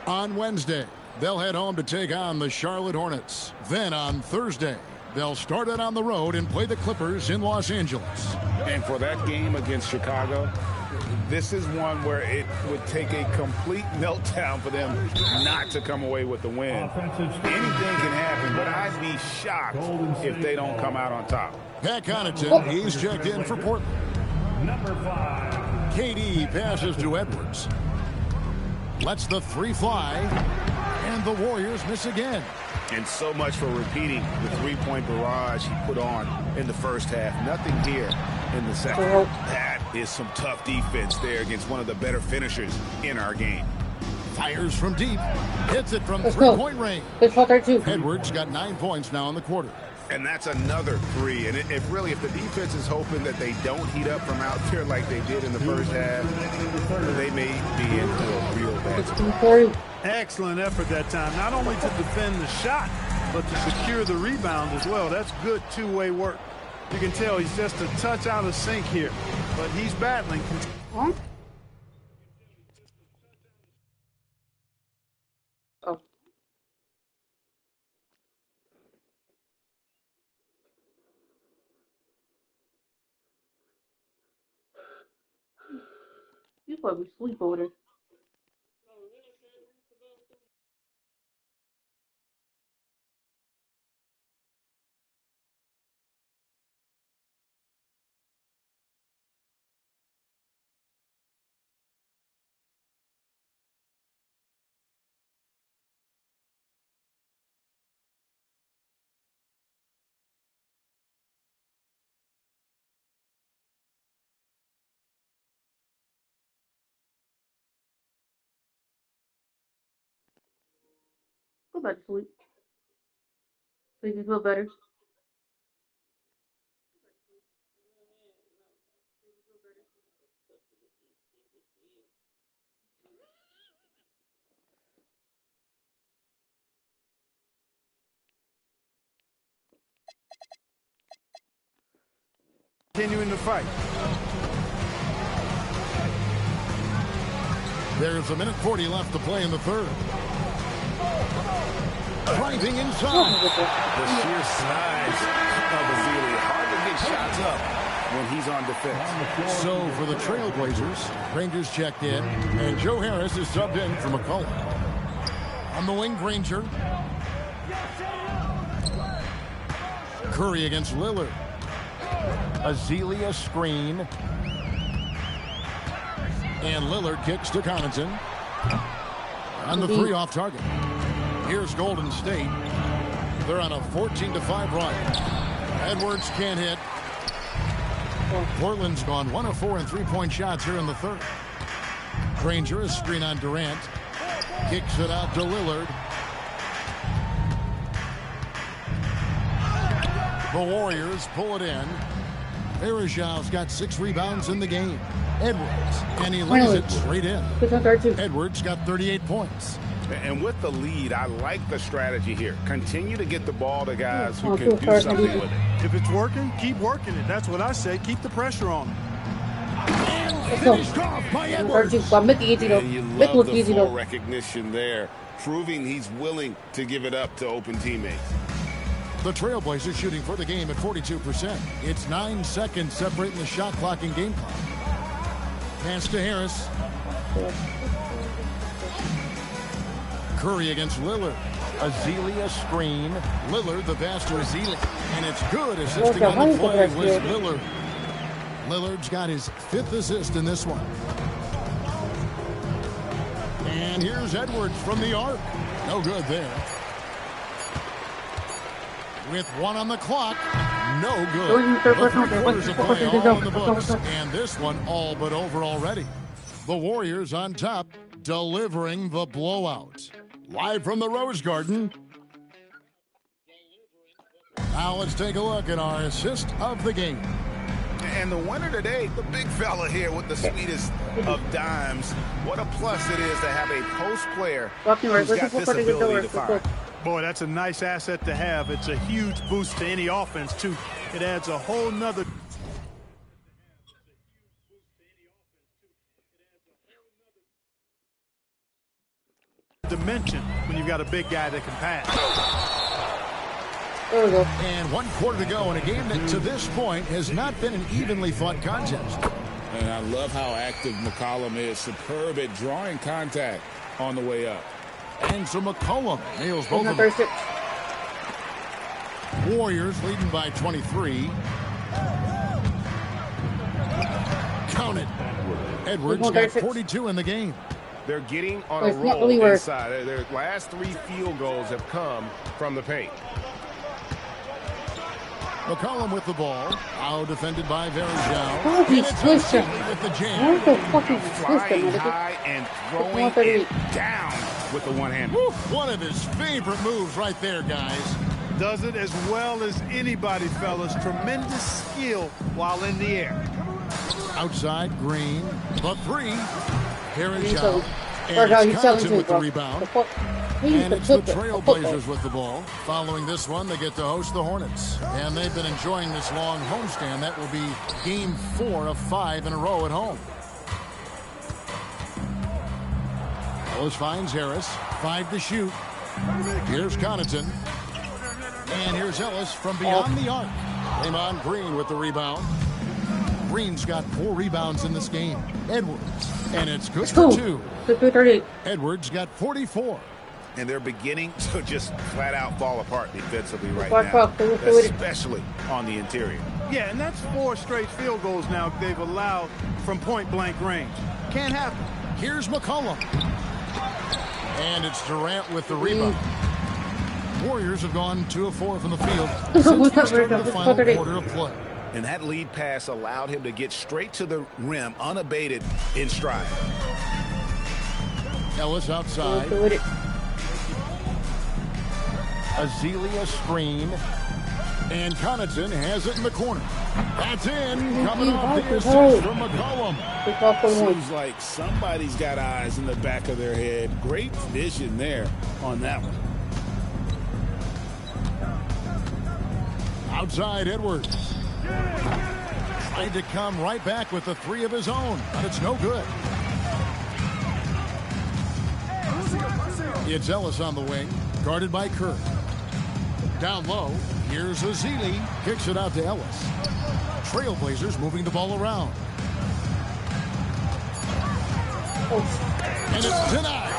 On Wednesday, they'll head home to take on the Charlotte Hornets. Then on Thursday, they'll start it on the road and play the Clippers in Los Angeles. And for that game against Chicago, this is one where it would take a complete meltdown for them not to come away with the win. Anything can happen, but I'd be shocked if they don't come out on top. Pat Connaughton, he's checked in for Portland. Number 5. KD passes to Edwards. Lets the three fly. And the Warriors miss again. And so much for repeating the three-point barrage he put on in the first half. Nothing here in the second. That is some tough defense there against one of the better finishers in our game. Fires from deep. Hits it from three-point range. Edwards got 9 points now in the quarter. And that's another three. And if the defense is hoping that they don't heat up from out there like they did in the first half, they may be in for a real bad spot. Excellent effort that time, not only to defend the shot, but to secure the rebound as well. That's good two-way work. You can tell he's just a touch out of sync here, but he's battling. Huh? Oh. You probably sleep over there. Go back to sleep. So you can feel better. Continuing to fight. There's 1:40 left to play in the third. Driving inside. The sheer size of Azili. Hard to get shots up when he's on defense. So for the Trailblazers, Rangers checked in, and Joe Harris is subbed in for McCullough. On the wing, Granger. Curry against Lillard. Azili a screen. And Lillard kicks to Connaughton. On the three off target. Here's Golden State. They're on a 14-5 run. Edwards can't hit. Portland's gone 1 of 4 in three-point shots here in the third. Granger is screen on Durant. Kicks it out to Lillard. The Warriors pull it in. Berejau's got 6 rebounds in the game. Edwards, and he lays it straight in. Edwards got 38 points. And with the lead, I like the strategy here. Continue to get the ball to guys who can do something with it. If it's working, keep working it. That's what I say. Keep the pressure on them. And finished off by Edwards. And you love the full recognition there, proving he's willing to give it up to open teammates. The Trailblazers shooting for the game at 42%. It's 9 seconds separating the shot clock and game clock. Pass to Harris. Curry against Lillard. Azealia screen. Lillard, the pass to Azealia. And it's good, assisting on the play was Lillard. Lillard's got his 5th assist in this one. And here's Edwards from the arc. No good there. With 1 on the clock. No good. The 3 quarters of play all in the books. And this one all but over already. The Warriors on top, delivering the blowout. Live from the Rose Garden. Now let's take a look at our assist of the game. And the winner today, the big fella here with the sweetest of dimes. What a plus it is to have a post player who's got this ability to fire. Boy, that's a nice asset to have. It's a huge boost to any offense, too. It adds a whole nother dimension when you've got a big guy that can pass. There we go. And 1 quarter to go in a game that to this point has not been an evenly fought contest. And I love how active McCollum is. Superb at drawing contact on the way up. And so McCollum nails both of them. Warriors leading by 23. Count it. Edwards got 42 in the game. They're getting on a roll inside. Their last 3 field goals have come from the paint. McCollum with the ball. Now defended by Verjao. Oh, he's twisted. With the jam. Flying high and throwing it down with the one-hand. One of his favorite moves right there, guys. Does it as well as anybody, fellas. Tremendous skill while in the air. Outside, Green. The 3. Verjao. And it's Connaughton with the rebound. And it's the Trailblazers with the ball. Following this one, they get to host the Hornets. And they've been enjoying this long homestand. That will be game 4 of 5 in a row at home. Ellis finds Harris. 5 to shoot. Here's Connaughton. And here's Ellis from beyond the arc. Draymond Green with the rebound. Green's got 4 rebounds in this game. Edwards. And it's good for 2. Edwards got 44. And they're beginning to just flat out fall apart defensively right now, especially on the interior. Yeah, and that's 4 straight field goals now they've allowed from point-blank range. Can't happen. Here's McCollum. And it's Durant with the rebound. Warriors have gone 2 of 4 from the field since we started the final quarter of play. And that lead pass allowed him to get straight to the rim, unabated in stride. Ellis outside. Azealia screen. And Connaughton has it in the corner. That's in. Coming off the assist from McCollum. Seems like somebody's got eyes in the back of their head. Great vision there on that one. Outside Edwards. Tried to come right back with the 3 of his own, but it's no good. It's Ellis on the wing, guarded by Kerr. Down low, here's Azealia, kicks it out to Ellis. Trailblazers moving the ball around. And it's denied.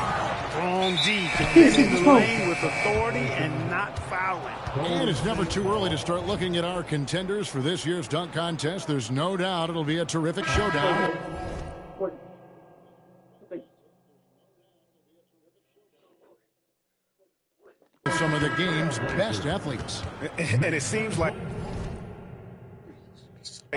Strong D, finishing the lane with authority and not fouling. And it's never too early to start looking at our contenders for this year's dunk contest. There's no doubt it'll be a terrific showdown. Some of the game's best athletes. And it seems like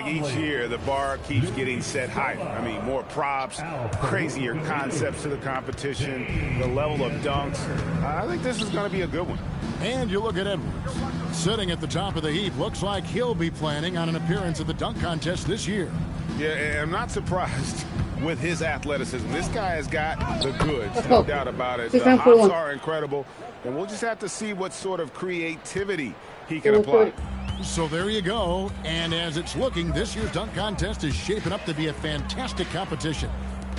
each year the bar keeps getting set higher. I mean, more props, crazier concepts to the competition, the level of dunks. I think this is going to be a good one. And you look at Edwards. Sitting at the top of the heap. Looks like he'll be planning on an appearance at the dunk contest this year. Yeah, I'm not surprised with his athleticism. This guy has got the goods, no doubt about it. The hops are incredible. And we'll just have to see what sort of creativity he can apply. So there you go. And as it's looking, this year's dunk contest is shaping up to be a fantastic competition.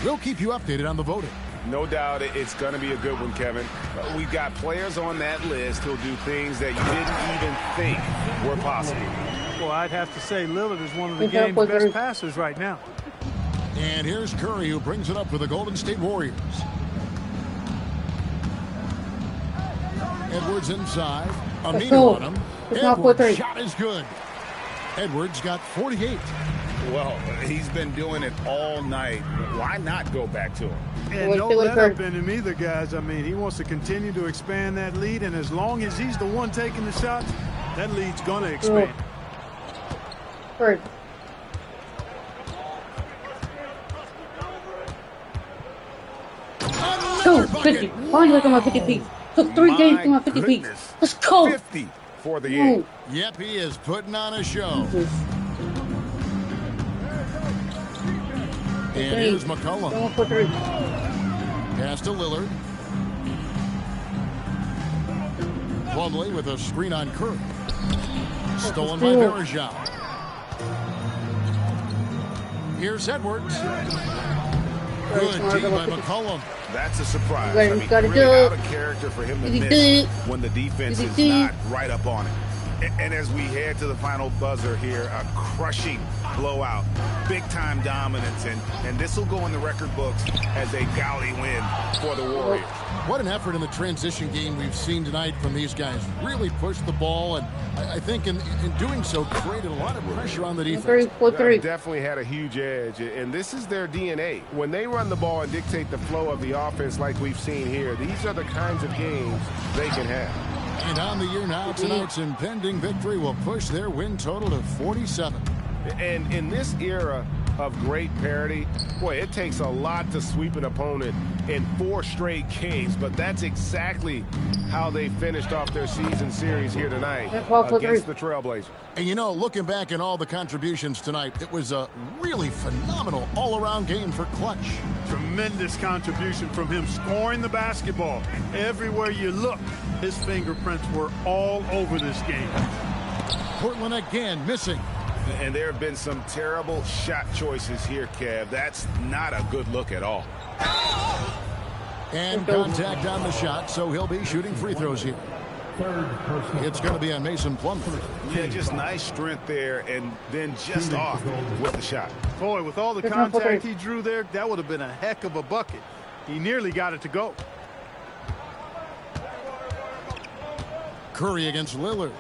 We'll keep you updated on the voting. No doubt it's going to be a good one, Kevin. We've got players on that list who'll do things that you didn't even think were possible. Well, I'd have to say Lillard is one of the game's best passers right now. And here's Curry, who brings it up for the Golden State Warriors. Edwards inside. Aminu go. on him. It's not Edwards' 4-3. shot is good. Edwards got 48. Well, he's been doing it all night. Why not go back to him? And no let up in him either, guys. I mean, he wants to continue to expand that lead, and as long as he's the one taking the shots, that lead's going to expand. Third. Two, 50. Finally, look at my 50 feet. Took 3 games to my 50 feet. Let's go. 50 for the game. Yep, he is putting on a show. And here's McCollum. Pass to Lillard. Plumlee with a screen on Curry. Stolen by Varejao. Here's Edwards. Good D by McCollum. That's a surprise. Right, I mean, gotta really do out it. of character for him to Did he miss do it? when the defense Did is he do not it? right up on it. And as we head to the final buzzer here, a crushing blowout, big-time dominance, and this will go in the record books as a gaudy win for the Warriors. What an effort in the transition game we've seen tonight from these guys. Really pushed the ball, and I think in doing so created a lot of pressure on the defense. 4-3. Definitely had a huge edge, and this is their DNA. When they run the ball and dictate the flow of the offense like we've seen here, these are the kinds of games they can have. And on the year now, tonight's impending victory will push their win total to 47. And in this era of great parity, boy, it takes a lot to sweep an opponent in 4 straight games, but that's exactly how they finished off their season series here tonight against the Trailblazers. And you know, looking back at all the contributions tonight, it was a really phenomenal all-around game for Clutch. Tremendous contribution from him scoring the basketball. Everywhere you look, his fingerprints were all over this game. Portland again missing. And there have been some terrible shot choices here, Kev. That's not a good look at all. And contact on the shot, so he'll be shooting free throws here. It's going to be on Mason Plumlee. Yeah, just nice strength there, and then just off with the shot. Boy, with all the contact he drew there, that would have been a heck of a bucket. He nearly got it to go. Curry against Lillard.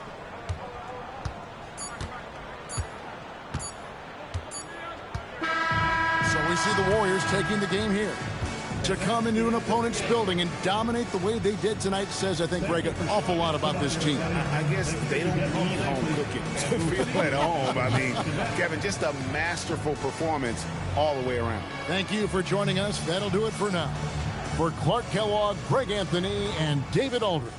So we see the Warriors taking the game here. To come into an opponent's building and dominate the way they did tonight says, I think, Greg, an awful lot about this team. I guess they don't need home cooking to feel at home. I mean, Kevin, just a masterful performance all the way around. Thank you for joining us. That'll do it for now. For Clark Kellogg, Greg Anthony, and David Aldridge,